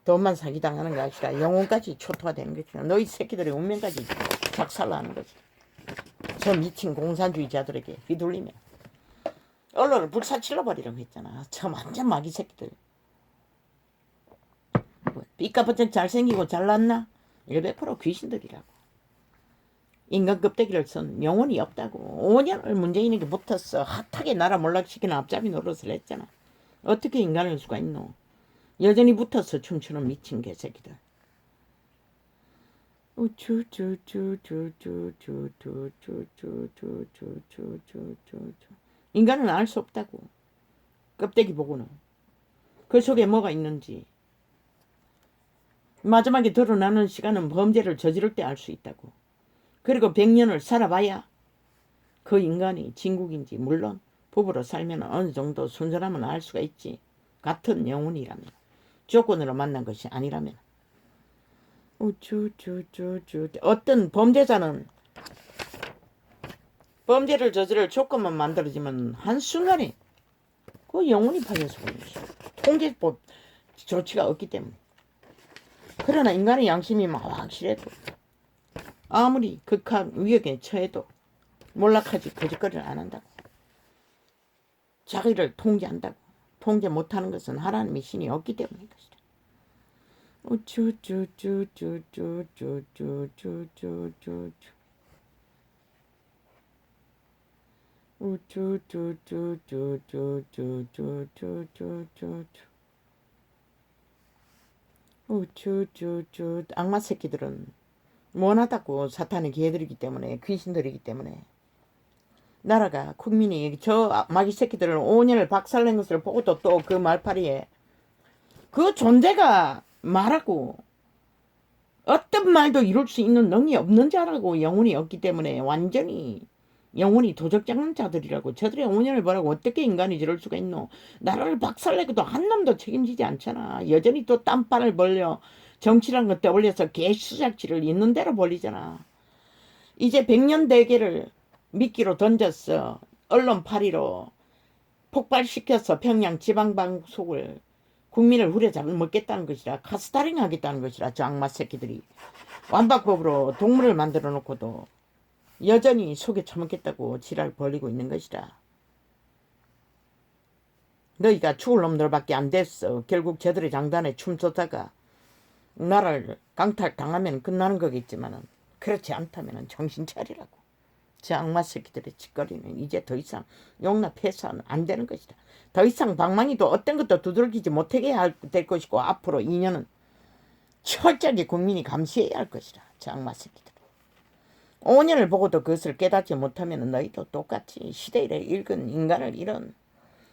돈만 사기당하는 것이다. 영혼까지 초토화되는 것이다. 너희 새끼들의 운명까지 작살나는 거지. 저 미친 공산주의자들에게 휘둘리면 언론을 불사칠러버리려고 했잖아. 저 완전 마귀 새끼들. 삐까번쩍 잘생기고 잘났나? 100% 귀신들이라고. 인간 껍데기를 쓴 영혼이 없다고. 5년을 문재인에게 붙었어. 핫하게 나라 몰락시키는 앞잡이 노릇을 했잖아. 어떻게 인간일 수가 있노? 여전히 붙어서 춤추는 미친 개새끼들. 인간은 알 수 없다고. 껍데기 보고는. 그 속에 뭐가 있는지. 마지막에 드러나는 시간은 범죄를 저지를 때 알 수 있다고. 그리고 100년을 살아봐야 그 인간이 진국인지 물론 부부로 살면 어느 정도 순전함은 알 수가 있지. 같은 영혼이라면. 조건으로 만난 것이 아니라면. 어떤 범죄자는 범죄를 저지를 조건만 만들어지면 한순간에 그 영혼이 파괴해서 보는 것이야. 통제법 조치가 없기 때문에. 그러나 인간의 양심이 막 확실해도 아무리 극한 위력에 처해도 몰락하지 거짓거리를 안 한다고. 자기를 통제한다고. 통제 못하는 것은 하나님의 신이 없기 때문인 것이다. 악마 새끼들은 원하다고 사탄의 개들이기 때문에 귀신들이기 때문에 나라가 국민이 저 마귀 새끼들을 5년을 박살낸 것을 보고도 또 그 말파리에 그 존재가 말하고 어떤 말도 이룰 수 있는 능력이 없는 자라고. 영혼이 없기 때문에 완전히 영혼이 도적장난 자들이라고. 저들의 5년을 보라고 어떻게 인간이 저럴 수가 있노. 나라를 박살내고도 한 놈도 책임지지 않잖아. 여전히 또 땀발을 벌려 정치란 거 떠올려서 개수작질을 있는 대로 벌리잖아. 이제 100년 대계를 미끼로 던졌어. 언론 파리로 폭발시켜서 평양 지방방송을 국민을 후려잡아 먹겠다는 것이라. 카스타링 하겠다는 것이라. 저 악마 새끼들이 완박법으로 동물을 만들어 놓고도 여전히 속에 처먹겠다고 지랄 벌리고 있는 것이라. 너희가 죽을 놈들밖에 안 됐어. 결국 저들의 장단에 춤추다가 나라를 강탈당하면 끝나는 거겠지만은 그렇지 않다면 정신 차리라고. 저 악마 새끼들의 짓거리는 이제 더 이상 용납해서는 안 되는 것이다. 더 이상 방망이도 어떤 것도 두들기지 못하게 될 것이고 앞으로 2년은 철저하게 국민이 감시해야 할 것이다. 저 악마 새끼들. 5년을 보고도 그것을 깨닫지 못하면 너희도 똑같이 시대에 읽은 인간을 잃은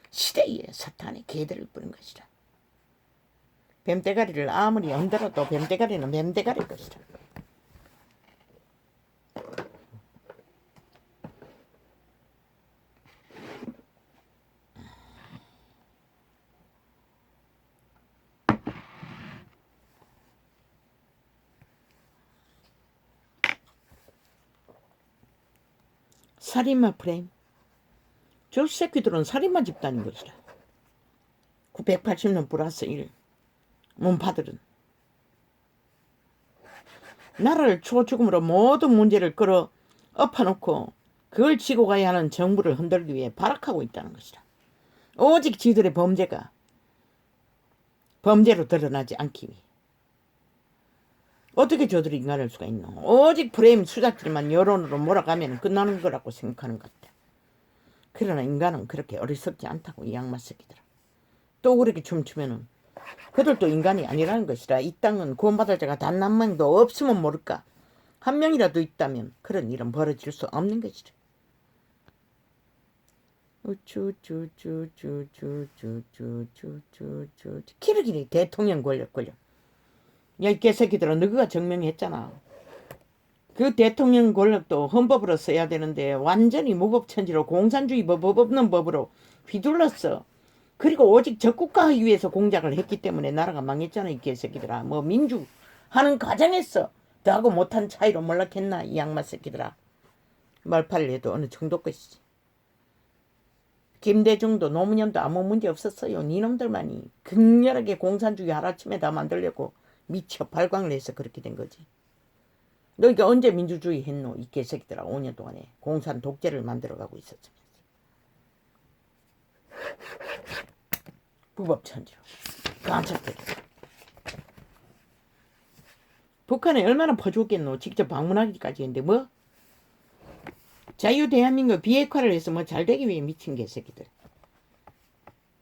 시대의 사탄의 개들을 뿌린 것이다. 뱀대가리를 아무리 흔들어도 뱀대가리는 뱀대가리일 것이다. 살인마 프레임. 저 새끼들은 살인마 집단인 것이다. 980년 플러스 1. 문파들은 나라를 초죽음으로 모든 문제를 끌어 엎어놓고 그걸 지고 가야 하는 정부를 흔들기 위해 발악하고 있다는 것이다. 오직 지들의 범죄가 범죄로 드러나지 않기 위해. 어떻게 저들이 인간할 수가 있노? 오직 프레임 수작들만 여론으로 몰아가면 끝나는 거라고 생각하는 것 같아. 그러나 인간은 그렇게 어리석지 않다고, 이 양마 새끼들아. 또 그렇게 춤추면은 그들도 인간이 아니라는 것이라. 이 땅은 구원받을 자가 단 한 명도 없으면 모를까. 한 명이라도 있다면 그런 일은 벌어질 수 없는 것이라. 우쭈쭈쭈쭈쭈쭈쭈쭈쭈쭈 키르기니 대통령 권력. 야, 이 개새끼들아, 너가 증명했잖아. 그 대통령 권력도 헌법으로 써야 되는데 완전히 무법천지로 공산주의 법 없는 법으로 휘둘렀어. 그리고 오직 적국가하기 위해서 공작을 했기 때문에 나라가 망했잖아, 이 개새끼들아. 뭐 민주하는 과정에서 너하고 못한 차이로 몰락했나, 이 양마 새끼들아. 말팔을 해도 어느 정도 것이지. 김대중도 노무현도 아무 문제 없었어요. 니놈들만이 극렬하게 공산주의 하루아침에 다 만들려고 미쳐 발광을 해서 그렇게 된 거지. 너희가 언제 민주주의 했노, 이 개새끼들아. 5년 동안에 공산 독재를 만들어가고 있었지. 무법천지로 깜짝들이. 북한에 얼마나 퍼주었겠노. 직접 방문하기까지 했는데 뭐 자유 대한민국 비핵화를 해서 뭐 잘되기 위해 미친 개새끼들.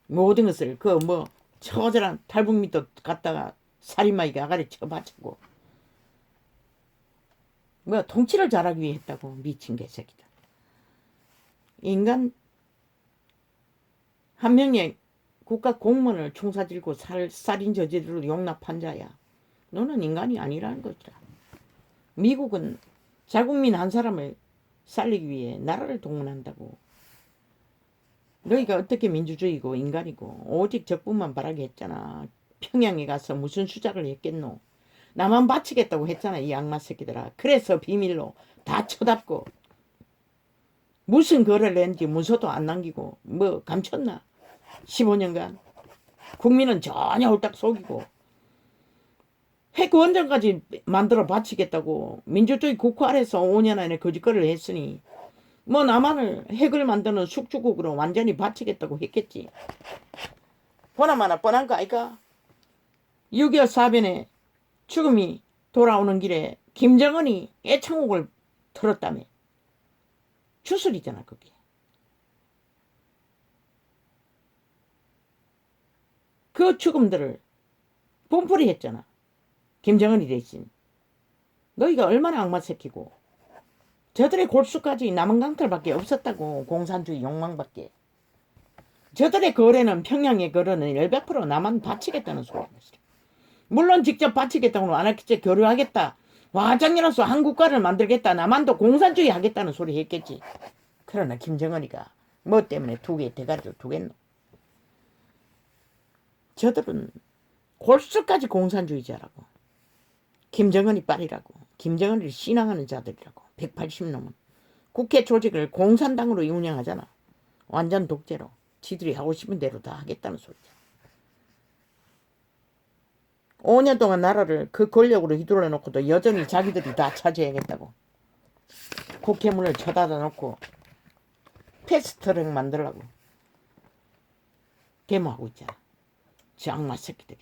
모든 것을 그 뭐 처절한 탈북민도 갖다가 살인마에게 아가리 쳐바치고 뭐 통치를 잘하기 위해 했다고, 미친 개새끼들. 인간 한 명의 국가 공무원을 총사들고 살인 저지를 용납한 자야. 너는 인간이 아니라는 거지라. 미국은 자국민 한 사람을 살리기 위해 나라를 동원한다고. 너희가 어떻게 민주주의고 인간이고 오직 적분만 바라게 했잖아. 평양에 가서 무슨 수작을 했겠노. 나만 바치겠다고 했잖아, 이 악마 새끼들아. 그래서 비밀로 다 쳐답고 무슨 거래를 했는지 문서도 안 남기고 뭐 감췄나. 15년간 국민은 전혀 홀딱 속이고 핵원전까지 만들어 바치겠다고 민주주의 국화에서 5년 안에 거짓거리를 했으니 뭐 남한을 핵을 만드는 숙주국으로 완전히 바치겠다고 했겠지. 보나마나 뻔한 거 아이가. 6.25 사변에 죽음이 돌아오는 길에 김정은이 애창곡을 틀었다며. 주술이잖아 그게. 그 죽음들을 분풀이 했잖아, 김정은이 대신. 너희가 얼마나 악마 새끼고. 저들의 골수까지 남은 강탈밖에 없었다고. 공산주의 욕망밖에. 저들의 거래는, 평양의 거래는 100% 남한 바치겠다는 소리야. 물론 직접 바치겠다고는 안 했겠지. 교류하겠다, 화장이라서 한국가를 만들겠다, 남한도 공산주의 하겠다는 소리 했겠지. 그러나 김정은이가 뭐 때문에 두 개의 대가리를 두겠노. 저들은 골수까지 공산주의자라고. 김정은이 빨이라고. 김정은을 신앙하는 자들이라고. 180놈은 국회 조직을 공산당으로 운영하잖아. 완전 독재로. 지들이 하고 싶은 대로 다 하겠다는 소리야. 5년 동안 나라를 그 권력으로 휘둘러 놓고도 여전히 자기들이 다 차지해야겠다고. 국회문을 쳐닫아 놓고 패스트트랙 만들라고 데모하고 있잖아, 저 악마 새끼들이.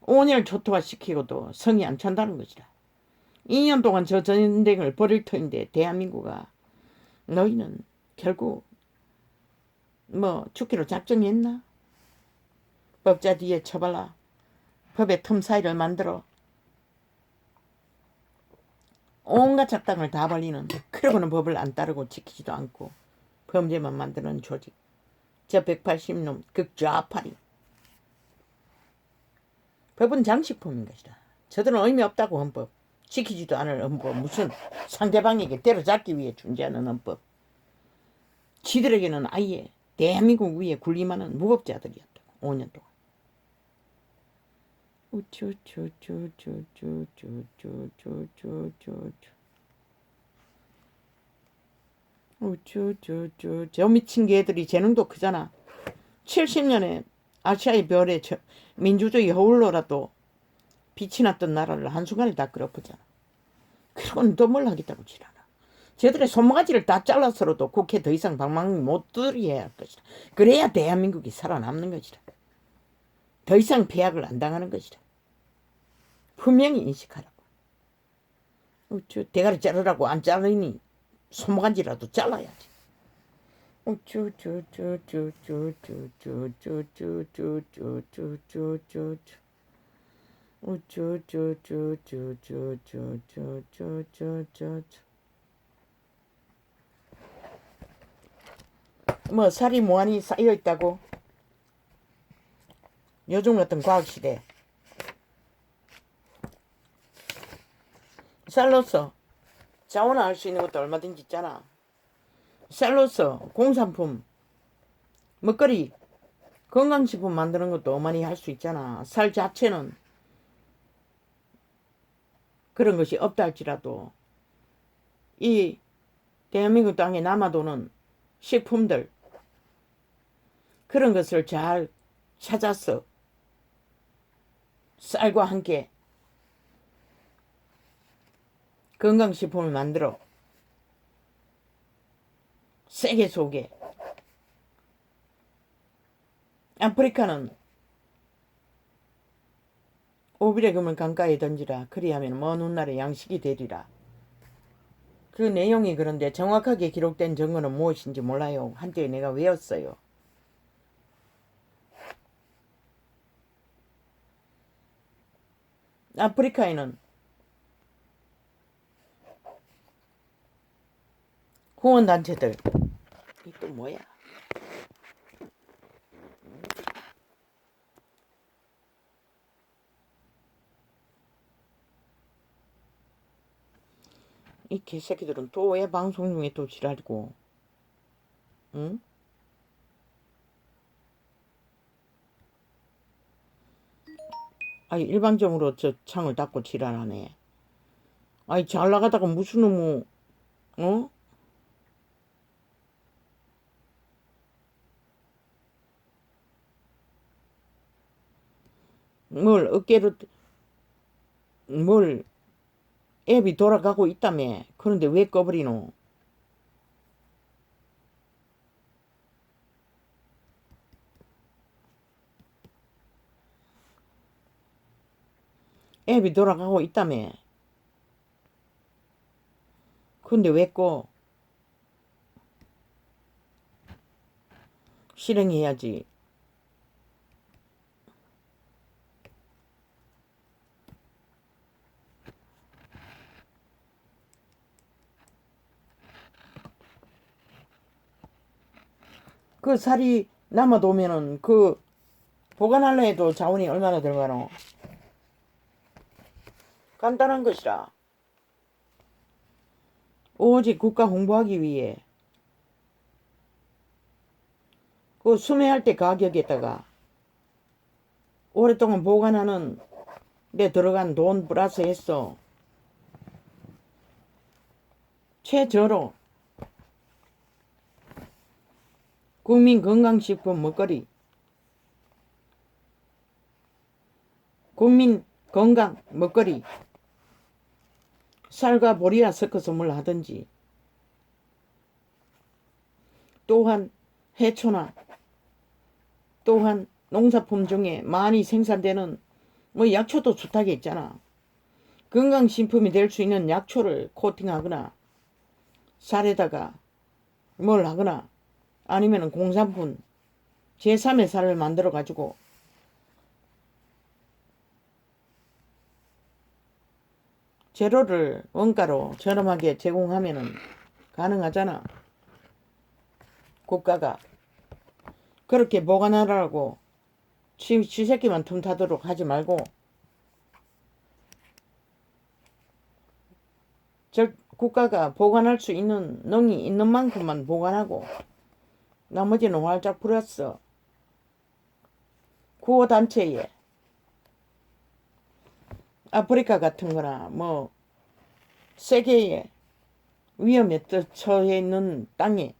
5년을 초토화시키고도 성이 안 찬다는 것이라. 2년 동안 저 전쟁을 벌일 터인데 대한민국아, 너희는 결국 뭐 죽기로 작정했나? 법자 뒤에 쳐발라. 법의 틈 사이를 만들어 온갖 작당을 다 벌리는, 그러고는 법을 안 따르고 지키지도 않고 범죄만 만드는 조직. 저 180놈 극좌파리. 법은 장식품인 것이다. 저들은 의미 없다고. 헌법 지키지도 않을 헌법, 무슨 상대방에게 때려잡기 위해 존재하는 헌법. 지들에게는 아예 대한민국 위에 군림하는 무법자들이었다고. 5년 동안. 저 미친 개들이 재능도 크잖아. 70년에 아시아의 별에 민주주의 허울로라도 빛이 났던 나라를 한순간에 다 끌어엎었잖아. 그러고는 또 뭘 하겠다고 지랄아. 저들의 손모가지를 다 잘라서라도 국회 더 이상 방망이 못 들이해야 할 것이다. 그래야 대한민국이 살아남는 것이다. 더 이상 폐악을 안 당하는 것이다. 분명히 인식하라고. 대가리 자르라고 안 자르니 손모간지라도 잘라야지. 뭐 살이 뭐하니 쌓여있다고? 요즘 같은 과학시대 쌀로서 자원화할 수 있는 것도 얼마든지 있잖아. 쌀로서 공산품 먹거리 건강식품 만드는 것도 어머니 할 수 있잖아. 쌀 자체는 그런 것이 없다 할지라도 이 대한민국 땅에 남아도는 식품들 그런 것을 잘 찾아서 쌀과 함께 건강식품을 만들어 세계 속에 아프리카는 오빌의 금을 강가에 던지라 그리하면 먼 훗날에 양식이 되리라. 그 내용이 그런데 정확하게 기록된 증거는 무엇인지 몰라요. 한때 내가 외웠어요. 아프리카에는 후원단체들 이 또 뭐야? 이 개새끼들은 또 왜 방송 중에 또 지랄이고 응? 아니 일방적으로 저 창을 닫고 지랄하네. 아니 잘 나가다가 무슨 놈의 어? 뭘 어깨로 뭘 앱이 돌아가고 있다며. 그런데 왜 꺼버리노? 앱이 돌아가고 있다며. 근데 왜 꺼? 실행해야지. 그 살이 남아도면은 그 보관하려 해도 자원이 얼마나 들어가노? 간단한 것이라. 오직 국가 홍보하기 위해 그 수매할 때 가격에다가 오랫동안 보관하는 데 들어간 돈 플러스 해서 최저로 국민 건강식품 먹거리 국민 건강 먹거리 쌀과 보리와 섞어서 뭘 하든지 또한 해초나 또한 농사품 중에 많이 생산되는 뭐 약초도 좋다게 있잖아. 건강식품이 될 수 있는 약초를 코팅하거나 쌀에다가 뭘 하거나 아니면 공산품 제3의 쌀을 만들어 가지고 재료를 원가로 저렴하게 제공하면은 가능하잖아. 국가가 그렇게 보관하라고 쥐새끼만 틈타도록 하지 말고 국가가 보관할 수 있는 능이 있는 만큼만 보관하고 나머지는 활짝 풀었어. 구호단체에 아프리카 같은 거나 뭐 세계에 위험에 처해 있는 땅에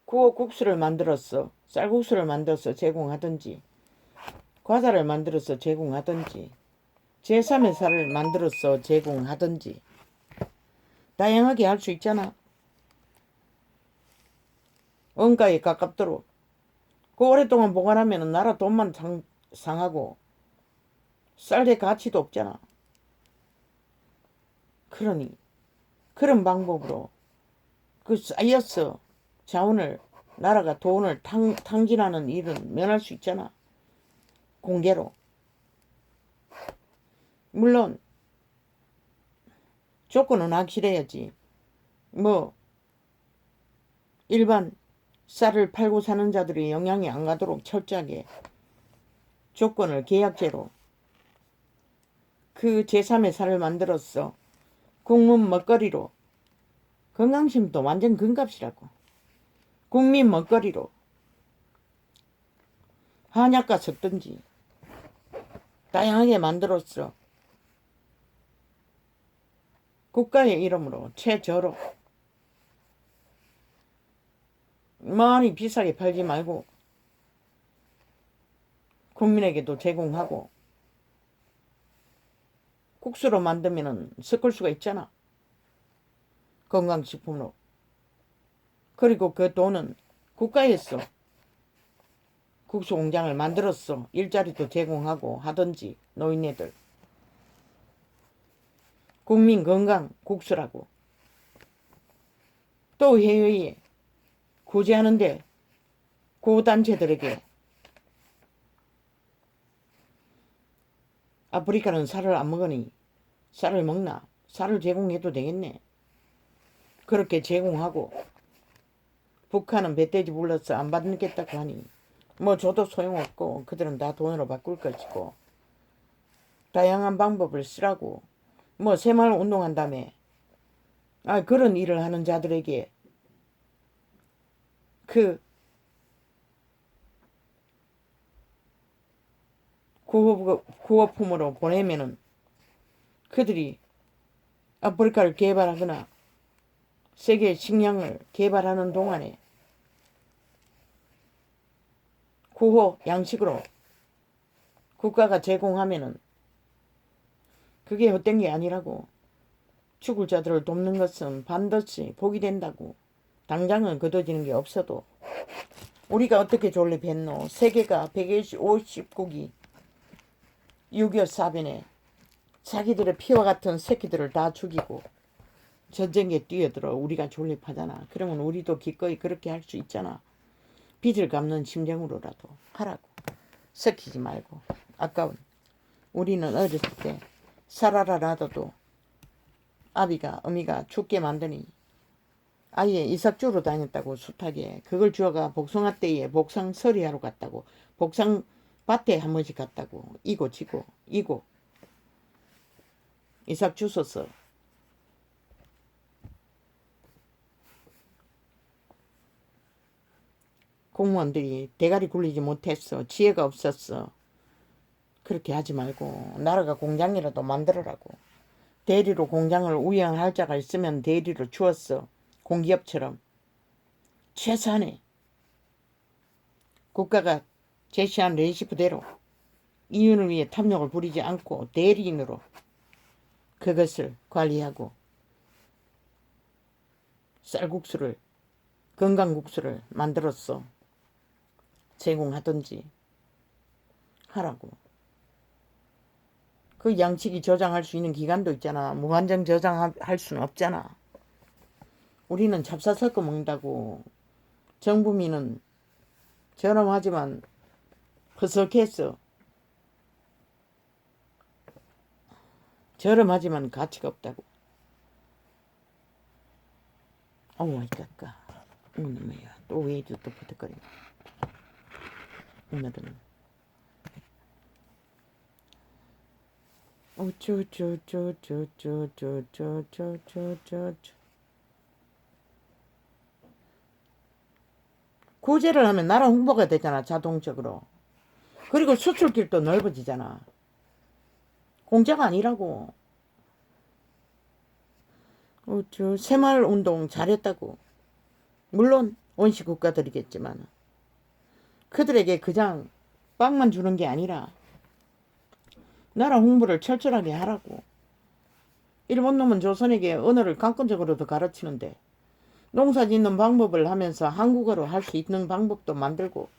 구호 국수를 만들었어. 쌀국수를 만들어서 제공하든지 과자를 만들어서 제공하든지 제3의 쌀을 만들어서 제공하든지 다양하게 할 수 있잖아. 원가에 가깝도록. 그 오랫동안 보관하면 나라 돈만 상하고 쌀의 가치도 없잖아. 그러니 그런 방법으로 그 쌓였어 자원을 나라가 돈을 탕진하는 일은 면할 수 있잖아. 공개로. 물론 조건은 확실해야지. 뭐 일반 쌀을 팔고 사는 자들이 영향이 안 가도록 철저하게 조건을 계약제로 그 제3의 쌀을 만들었어. 국민 먹거리로. 건강식품도 완전 금값이라고. 국민 먹거리로 한약과 섞든지 다양하게 만들었어. 국가의 이름으로 최저로 많이 비싸게 팔지 말고 국민에게도 제공하고 국수로 만들면은 섞을 수가 있잖아. 건강식품으로. 그리고 그 돈은 국가에서 국수 공장을 만들었어. 일자리도 제공하고 하든지 노인네들. 국민 건강 국수라고. 또 해외에 구제하는데 고단체들에게 아프리카는 쌀을 안 먹으니 쌀을 먹나? 쌀을 제공해도 되겠네. 그렇게 제공하고 북한은 멧돼지 불러서 안 받겠다고 하니 뭐 줘도 소용없고 그들은 다 돈으로 바꿀 것이고 다양한 방법을 쓰라고. 뭐 새마을 운동한 다음에 그런 일을 하는 자들에게 그 구호품으로 보내면은 그들이 아프리카를 개발하거나 세계 식량을 개발하는 동안에 구호 양식으로 국가가 제공하면은 그게 헛된 게 아니라고. 죽을 자들을 돕는 것은 반드시 복이 된다고. 당장은 거둬지는 게 없어도 우리가 어떻게 존립했노. 세계가 150국이 6.25 사변에 자기들의 피와 같은 새끼들을 다 죽이고 전쟁에 뛰어들어 우리가 존립하잖아. 그러면 우리도 기꺼이 그렇게 할 수 있잖아. 빚을 갚는 심정으로라도 하라고. 섞이지 말고. 아까운 우리는 어렸을 때 살아라 놔둬도 아비가 어미가 죽게 만드니 아예 이삭주로 다녔다고. 숱하게 그걸 주어가 복숭아 때에 복상 서리하러 갔다고. 복상 밭에 한 번씩 갔다고. 이고 지고 이고 이삭 주워서 공무원들이 대가리 굴리지 못했어. 지혜가 없었어. 그렇게 하지 말고 나라가 공장이라도 만들어라고. 대리로 공장을 운영할 자가 있으면 대리로 주었어. 공기업처럼 최소한의 국가가 제시한 레시피대로 이윤을 위해 탐욕을 부리지 않고 대리인으로 그것을 관리하고 쌀국수를 건강국수를 만들었어. 제공하든지 하라고. 그 양식이 저장할 수 있는 기간도 있잖아. 무한정 저장할 수는 없잖아. 우리는 잡사 섞어 먹는다고. 정부민은 저렴하지만 허석해서 저렴하지만 가치가 없다고. 어우 아이까까. 오늘 뭐야. 또 왜 또 부탁거리나. 오늘은 구제를 하면 나라 홍보가 되잖아. 자동적으로. 그리고 수출길도 넓어지잖아. 공짜가 아니라고. 새마을 운동 잘했다고. 물론 원시 국가들이겠지만 그들에게 그냥 빵만 주는 게 아니라 나라 홍보를 철저하게 하라고. 일본 놈은 조선에게 언어를 강권적으로도 가르치는데 농사 짓는 방법을 하면서 한국어로 할 수 있는 방법도 만들고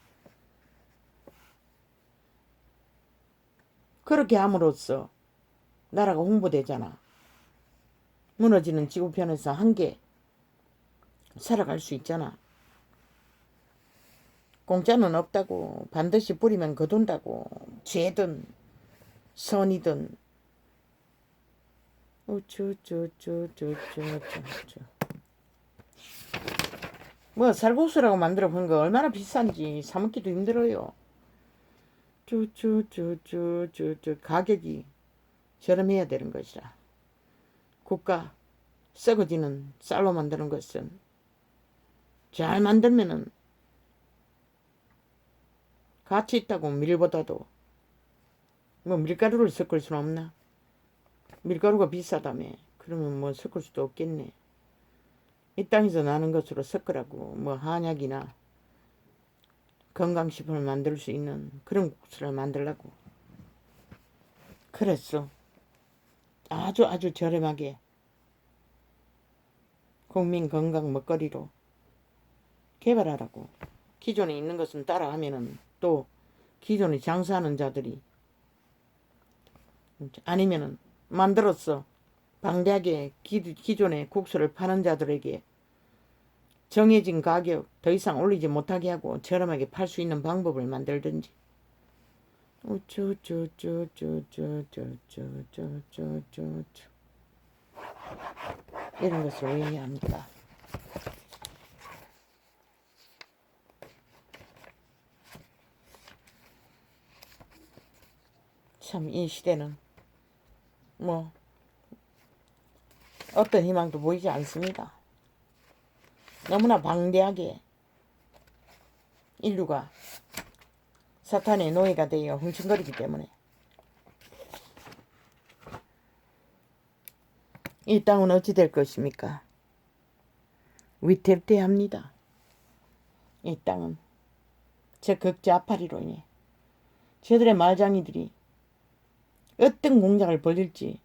그렇게 함으로써 나라가 홍보되잖아. 무너지는 지구편에서 함께 살아갈 수 있잖아. 공짜는 없다고. 반드시 뿌리면 거둔다고. 죄든 선이든. 뭐 쌀국수라고 만들어 본 거 얼마나 비싼지 사먹기도 힘들어요. 가격이 저렴해야 되는 것이라. 국가 썩어지는 쌀로 만드는 것은 잘 만들면은 가치 있다고. 밀보다도. 뭐 밀가루를 섞을 수는 없나? 밀가루가 비싸다며. 그러면 뭐 섞을 수도 없겠네. 이 땅에서 나는 것으로 섞으라고. 뭐 한약이나 건강식품을 만들 수 있는 그런 국수를 만들라고. 그랬어. 아주 저렴하게 국민 건강 먹거리로 개발하라고. 기존에 있는 것은 따라하면은 또 기존에 장사하는 자들이 아니면은 만들었어. 방대하게 기존에 국수를 파는 자들에게 정해진 가격 더 이상 올리지 못하게 하고 저렴하게 팔 수 있는 방법을 만들든지. 이런 것을 의미합니다. 참 이 시대는 뭐 어떤 희망도 보이지 않습니다. 너무나 방대하게 인류가 사탄의 노예가 되어 흥청거리기 때문에 이 땅은 어찌 될 것입니까? 위태위태합니다. 이 땅은 저 극좌파리로 인해 저들의 말장이들이 어떤 공작을 벌일지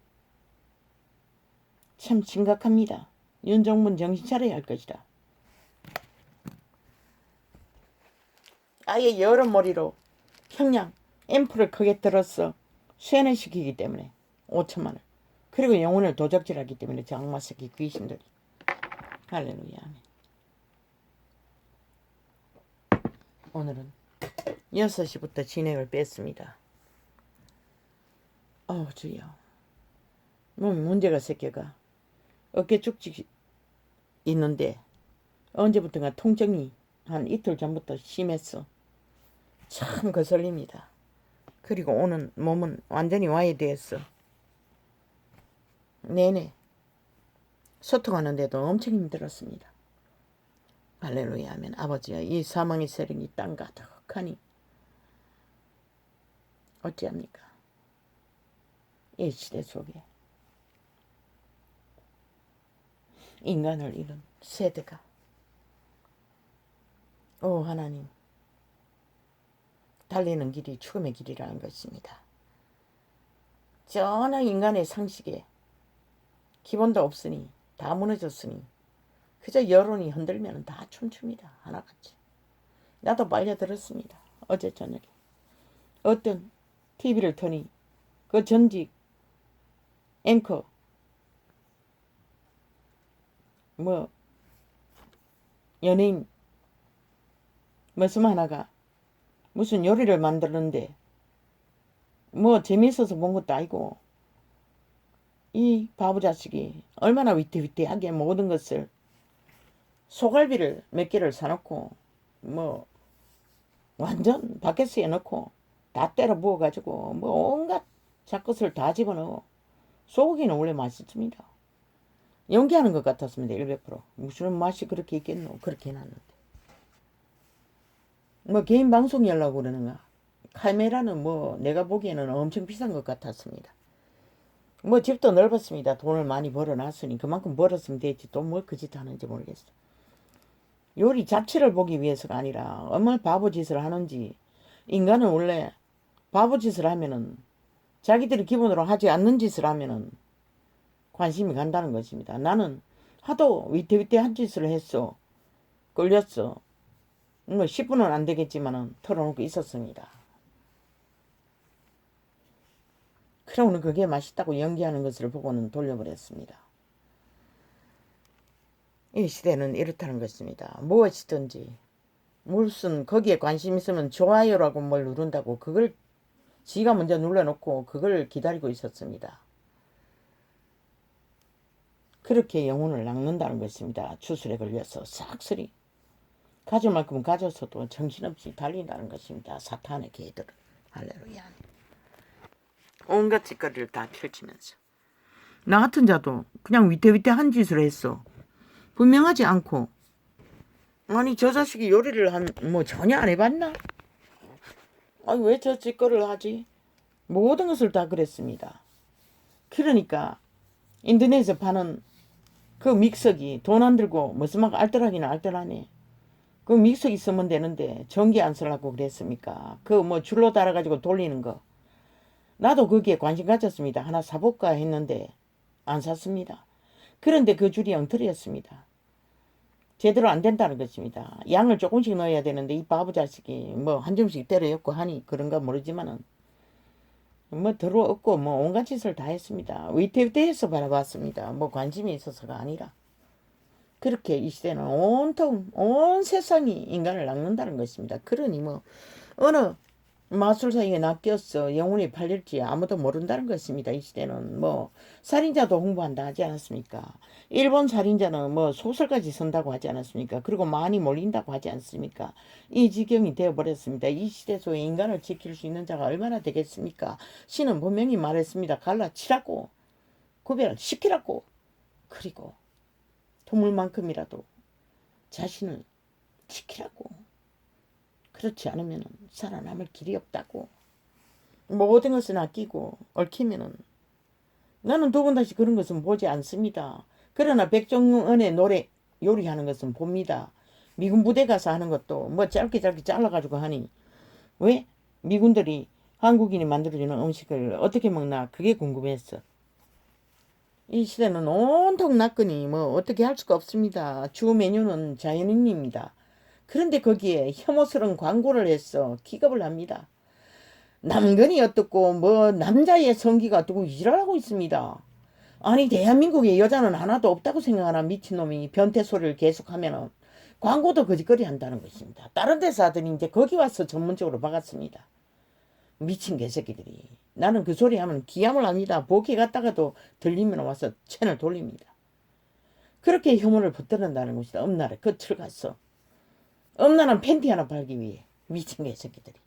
참 심각합니다. 윤정부는 정신 차려야 할 것이다. 아예 여러머리로 평양 앰프를 크게 들어서 쇠뇌시키기 때문에 5천만 원. 그리고 영혼을 도적질하기 때문에 저 악마새끼 귀신들이. 할렐루야. 오늘은 6시부터 진행을 뺐습니다. 주여. 몸에 문제가 새끼가 어깨 쭉지 있는데 언제부턴가 통증이 한 이틀 전부터 심했어. 참 거슬립니다. 그리고 오는 몸은 완전히 와해되었어. 내내 소통하는데도 엄청 힘들었습니다. 할렐루야 하면 아버지야, 이 사망의 세력이 땅 가득하니 어찌합니까? 이 시대 속에 인간을 잃은 세대가 하나님, 달리는 길이 죽음의 길이라는 것입니다. 전혀 인간의 상식에 기본도 없으니 다 무너졌으니 그저 여론이 흔들면 다 춤춥니다. 하나같이. 나도 빨려들었습니다. 어제 저녁에 어떤 TV를 터니 그 전직 앵커 뭐 연예인 말씀 하나가 무슨 요리를 만드는데 뭐 재미있어서 본 것도 아니고 이 바보 자식이 얼마나 위태위태하게 모든 것을 소갈비를 몇 개를 사놓고 뭐 완전 바켓스에 넣고 다 때려 부어가지고 뭐 온갖 잡것을 다 집어넣어. 소고기는 원래 맛있습니다. 연기하는 것 같았습니다. 100%. 무슨 맛이 그렇게 있겠노. 그렇게 해놨는데. 뭐 개인 방송이 하려고 그러는가. 카메라는 뭐 내가 보기에는 엄청 비싼 것 같았습니다. 뭐 집도 넓었습니다. 돈을 많이 벌어놨으니 그만큼 벌었으면 되지. 또 뭘 그 짓 하는지 모르겠어. 요리 자체를 보기 위해서가 아니라 얼마나 바보짓을 하는지. 인간은 원래 바보짓을 하면은 자기들이 기본으로 하지 않는 짓을 하면은 관심이 간다는 것입니다. 나는 하도 위태위태한 짓을 했어. 걸렸어. 뭐 10분은 안 되겠지만은 털어놓고 있었습니다. 그러고는 그게 맛있다고 연기하는 것을 보고는 돌려버렸습니다. 이 시대는 이렇다는 것입니다. 무엇이든지 무슨 거기에 관심 있으면 좋아요라고 뭘 누른다고 그걸 지가 먼저 눌러놓고 그걸 기다리고 있었습니다. 그렇게 영혼을 낚는다는 것입니다. 주술에 걸려서 싹쓸이 가질 만큼 가져서도 정신없이 달린다는 것입니다. 사탄의 개들은. 할렐루야. 온갖 짓거리를 다 펼치면서 나 같은 자도 그냥 위태위태한 짓을 했어. 분명하지 않고 아니 저 자식이 요리를 뭐 전혀 안 해봤나? 아니 왜 저 짓거리를 하지? 모든 것을 다 그랬습니다. 그러니까 인터넷에서 파는 그 믹서기 돈 안 들고 무슨 막 알뜰하기는 알뜰하네. 그 믹서기 쓰면 되는데 전기 안 쓰려고 그랬습니까? 그 뭐 줄로 달아가지고 돌리는 거. 나도 거기에 관심 가졌습니다. 하나 사볼까 했는데 안 샀습니다. 그런데 그 줄이 엉터리였습니다. 제대로 안 된다는 것입니다. 양을 조금씩 넣어야 되는데 이 바보 자식이 뭐 한 점씩 때려 엮고 하니 그런가 모르지만은 뭐 들어없고 뭐 온갖 짓을 다 했습니다. 위태위태해서 바라봤습니다. 뭐 관심이 있어서가 아니라. 그렇게 이 시대는 온통 온 세상이 인간을 낚는다는 것입니다. 그러니 뭐 어느 마술사에게 낚였어 영혼이 팔릴지 아무도 모른다는 것입니다. 이 시대는 뭐 살인자도 홍보한다 하지 않았습니까? 일본 살인자는 뭐 소설까지 쓴다고 하지 않았습니까? 그리고 많이 몰린다고 하지 않습니까? 이 지경이 되어버렸습니다. 이 시대 속에 인간을 지킬 수 있는 자가 얼마나 되겠습니까? 신은 분명히 말했습니다. 갈라치라고 구별시키라고. 그리고 동물만큼이라도 자신을 지키라고. 그렇지 않으면 살아남을 길이 없다고. 모든 것은 아끼고 얽히면은 나는 두 번 다시 그런 것은 보지 않습니다. 그러나 백종원의 노래 요리하는 것은 봅니다. 미군 부대 가서 하는 것도 뭐 짧게 잘라가지고 하니 왜 미군들이 한국인이 만들어주는 음식을 어떻게 먹나 그게 궁금했어. 이 시대는 온통 낚으니 뭐 어떻게 할 수가 없습니다. 주 메뉴는 자연인입니다. 그런데 거기에 혐오스러운 광고를 해서 기겁을 합니다. 남근이 어떻고 뭐 남자의 성기가 어떻고 일하고 있습니다. 아니 대한민국에 여자는 하나도 없다고 생각하나 미친놈이 변태 소리를 계속하면 광고도 거짓거리 한다는 것입니다. 다른 데서 하더니 이제 거기 와서 전문적으로 박았습니다. 미친 개새끼들이. 나는 그 소리 하면 기함을 합니다. 보기 갔다가도 들리면 와서 채널 돌립니다. 그렇게 혐오를 붙들는다는 것이다. 엄나라 끝을 갔어. 엄나는 팬티 하나 팔기 위해 미친 개새끼들이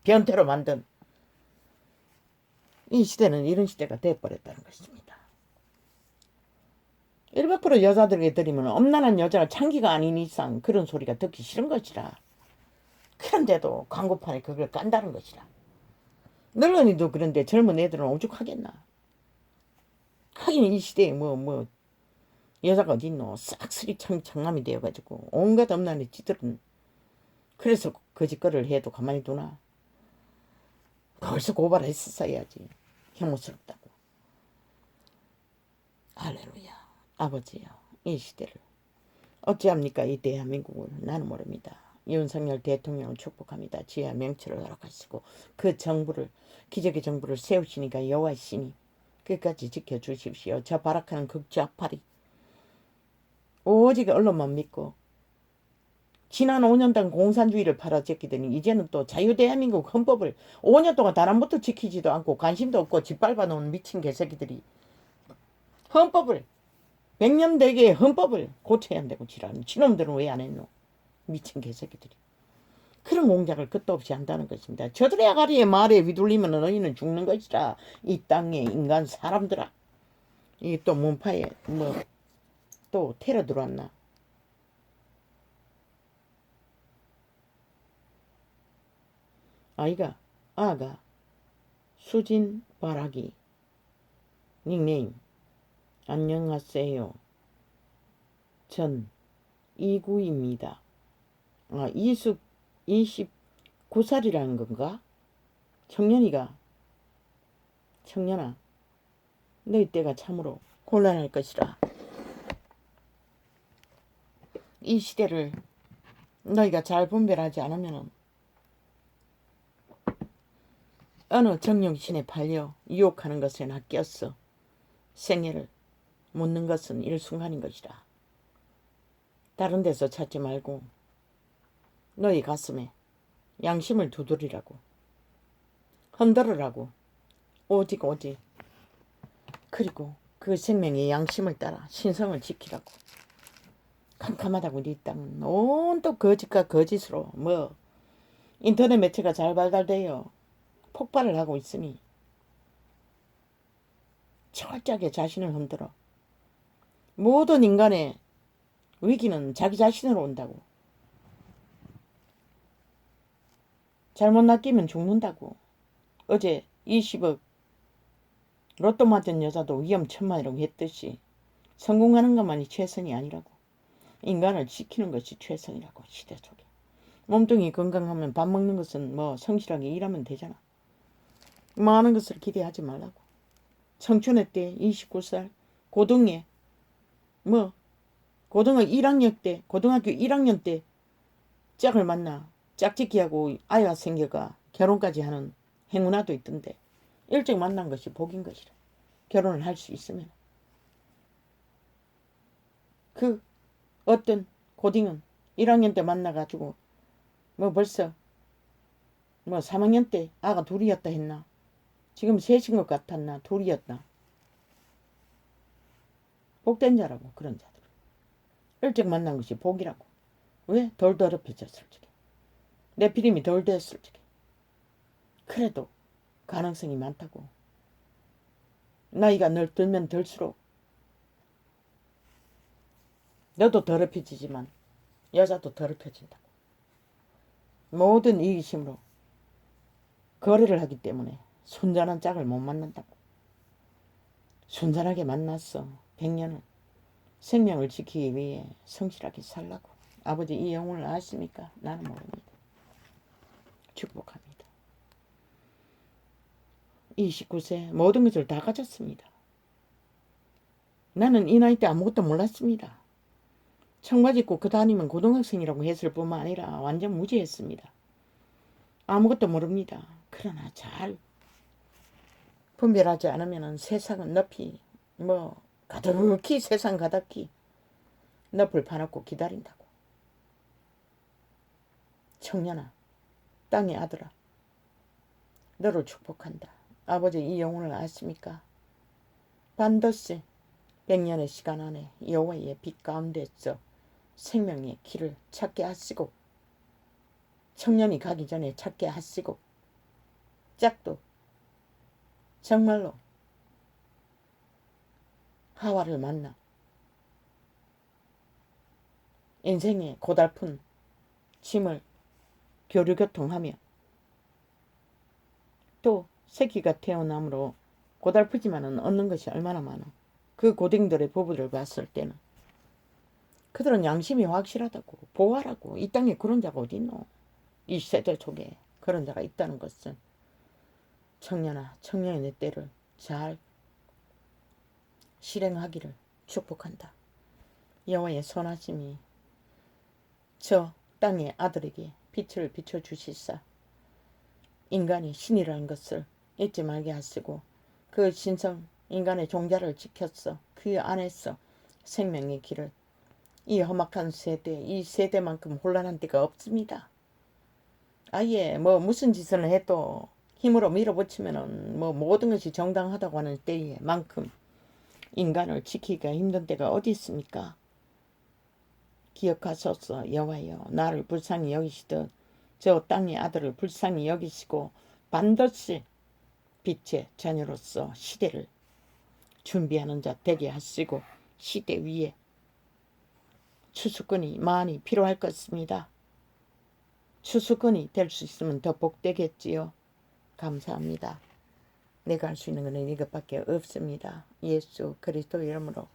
변태로 만든 이 시대는 이런 시대가 되어버렸다는 것입니다. 100% 여자들에게 드리면 엄난한 여자가 창기가 아닌 이상 그런 소리가 듣기 싫은 것이라. 그런데도 광고판에 그걸 깐다는 것이라. 늙은이도 그런데 젊은 애들은 오죽하겠나. 하긴 이 시대에 뭐 여자가 어디 있노. 싹쓸이 장남이 되어가지고 온갖 엄난의 찌들은 그래서 거짓거리를 해도 가만히 두나. 벌써 고발했었어야지. 혐오스럽다고. 할렐루야. 아버지요. 이 시대를 어찌합니까? 이 대한민국을. 나는 모릅니다. 윤석열 대통령을 축복합니다. 지혜와 명철을 허락하시고 그 정부를 기적의 정부를 세우시니까 여호와시니 끝까지 지켜주십시오. 저 발악하는 극좌파리 오직 언론만 믿고 지난 5년간 공산주의를 팔아제끼더니 이제는 또 자유대한민국 헌법을 5년 동안 단 한 번도 지키지도 않고 관심도 없고 짓밟아 놓은 미친 개새끼들이 헌법을 100년 대계의 헌법을 고쳐야 한다고 지랄하는 지놈들은 왜 안 했노? 미친 개새끼들이. 그런 공작을 끝도 없이 한다는 것입니다. 저들의 아가리의 말에 휘둘리면 너희는 죽는 것이라. 이 땅의 인간 사람들아. 이게 또 문파에 뭐 또 테러 들어왔나. 아가 수진 바라기 닉네임 안녕하세요. 전 이구입니다. 아, 29살이라는 건가? 청년아, 너희 때가 참으로 곤란할 것이라. 이 시대를 너희가 잘 분별하지 않으면 어느 정용신에 팔려 유혹하는 것에 낚였어. 생애를 묻는 것은 일순간인 것이라. 다른 데서 찾지 말고 너희 가슴에 양심을 두드리라고. 흔들으라고. 오직 오직. 그리고 그 생명의 양심을 따라 신성을 지키라고. 캄캄하다고 네 땅은 온통 거짓과 거짓으로 인터넷 매체가 잘 발달되어 폭발을 하고 있으니 철저하게 자신을 흔들어. 모든 인간의 위기는 자기 자신으로 온다고. 잘못 낚이면 죽는다고. 어제 20억 로또 맞은 여자도 위험천만이라고 했듯이 성공하는 것만이 최선이 아니라고. 인간을 지키는 것이 최선이라고. 시대 속에. 몸뚱이 건강하면 밥 먹는 것은 성실하게 일하면 되잖아. 많은 것을 기대하지 말라고. 청춘의 때 29살 고등에 고등학교 1학년 때 짝을 만나 짝짓기하고 아이가 생겨가 결혼까지 하는 행운아도 있던데 일찍 만난 것이 복인 것이라. 결혼을 할 수 있으면. 그 어떤 고딩은 1학년 때 만나가지고 벌써 3학년 때 아가 둘이었다 했나. 지금 셋인 것 같았나. 둘이었나. 복된 자라고. 그런 자들. 일찍 만난 것이 복이라고. 왜? 덜 더럽혀졌을 적에. 내 피림이 덜 됐을 적에. 그래도 가능성이 많다고. 나이가 들면 들수록 너도 더럽혀지지만 여자도 더럽혀진다고. 모든 이기심으로 거래를 하기 때문에 순전한 짝을 못 만난다고. 순전하게 만났어. 100년을 생명을 지키기 위해 성실하게 살라고. 아버지 이 영혼을 아십니까? 나는 모릅니다. 축복합니다. 29세 모든 것을 다 가졌습니다. 나는 이 나이 때 아무것도 몰랐습니다. 청바지 입고 그 다니면 고등학생이라고 했을 뿐만 아니라 완전 무지했습니다. 아무것도 모릅니다. 그러나 잘 분별하지 않으면 세상은 높이 가득히 세상 가득히 늪을 파놓고 기다린다고. 청년아, 땅의 아들아, 너를 축복한다. 아버지 이 영혼을 아십니까? 반드시 100년의 시간 안에 여호와의 빛 가운데서 생명의 길을 찾게 하시고 청년이 가기 전에 찾게 하시고 짝도 정말로 하와를 만나 인생의 고달픈 짐을 교류교통하며 또 새끼가 태어남으로 고달프지만은 얻는 것이 얼마나 많아. 그 고딩들의 부부를 봤을 때는 그들은 양심이 확실하다고. 보아라고. 이 땅에 그런 자가 어디 있노. 이 세대 속에 그런 자가 있다는 것은 청년아, 청년의 내 때를 잘 실행하기를 축복한다. 여호와의 선하심이 저 땅의 아들에게 빛을 비춰주시사 인간이 신이라는 것을 잊지 말게 하시고 그 신성 인간의 종자를 지켰어. 그 안에서 생명의 길을. 이 험악한 세대, 이 세대만큼 혼란한 데가 없습니다. 아예 무슨 짓을 해도 힘으로 밀어붙이면은 모든 것이 정당하다고 하는 때에만큼 인간을 지키기가 힘든 때가 어디 있습니까? 기억하소서. 여호와여, 나를 불쌍히 여기시듯 저 땅의 아들을 불쌍히 여기시고 반드시 빛의 자녀로서 시대를 준비하는 자 되게 하시고 시대 위에 추수꾼이 많이 필요할 것입니다. 추수꾼이 될 수 있으면 더 복되겠지요. 감사합니다. 내가 할 수 있는 것은 이것밖에 없습니다. 예수 그리스도 이름으로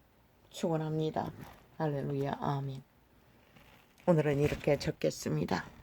축원합니다. 할렐루야. 아멘. 오늘은 이렇게 적겠습니다.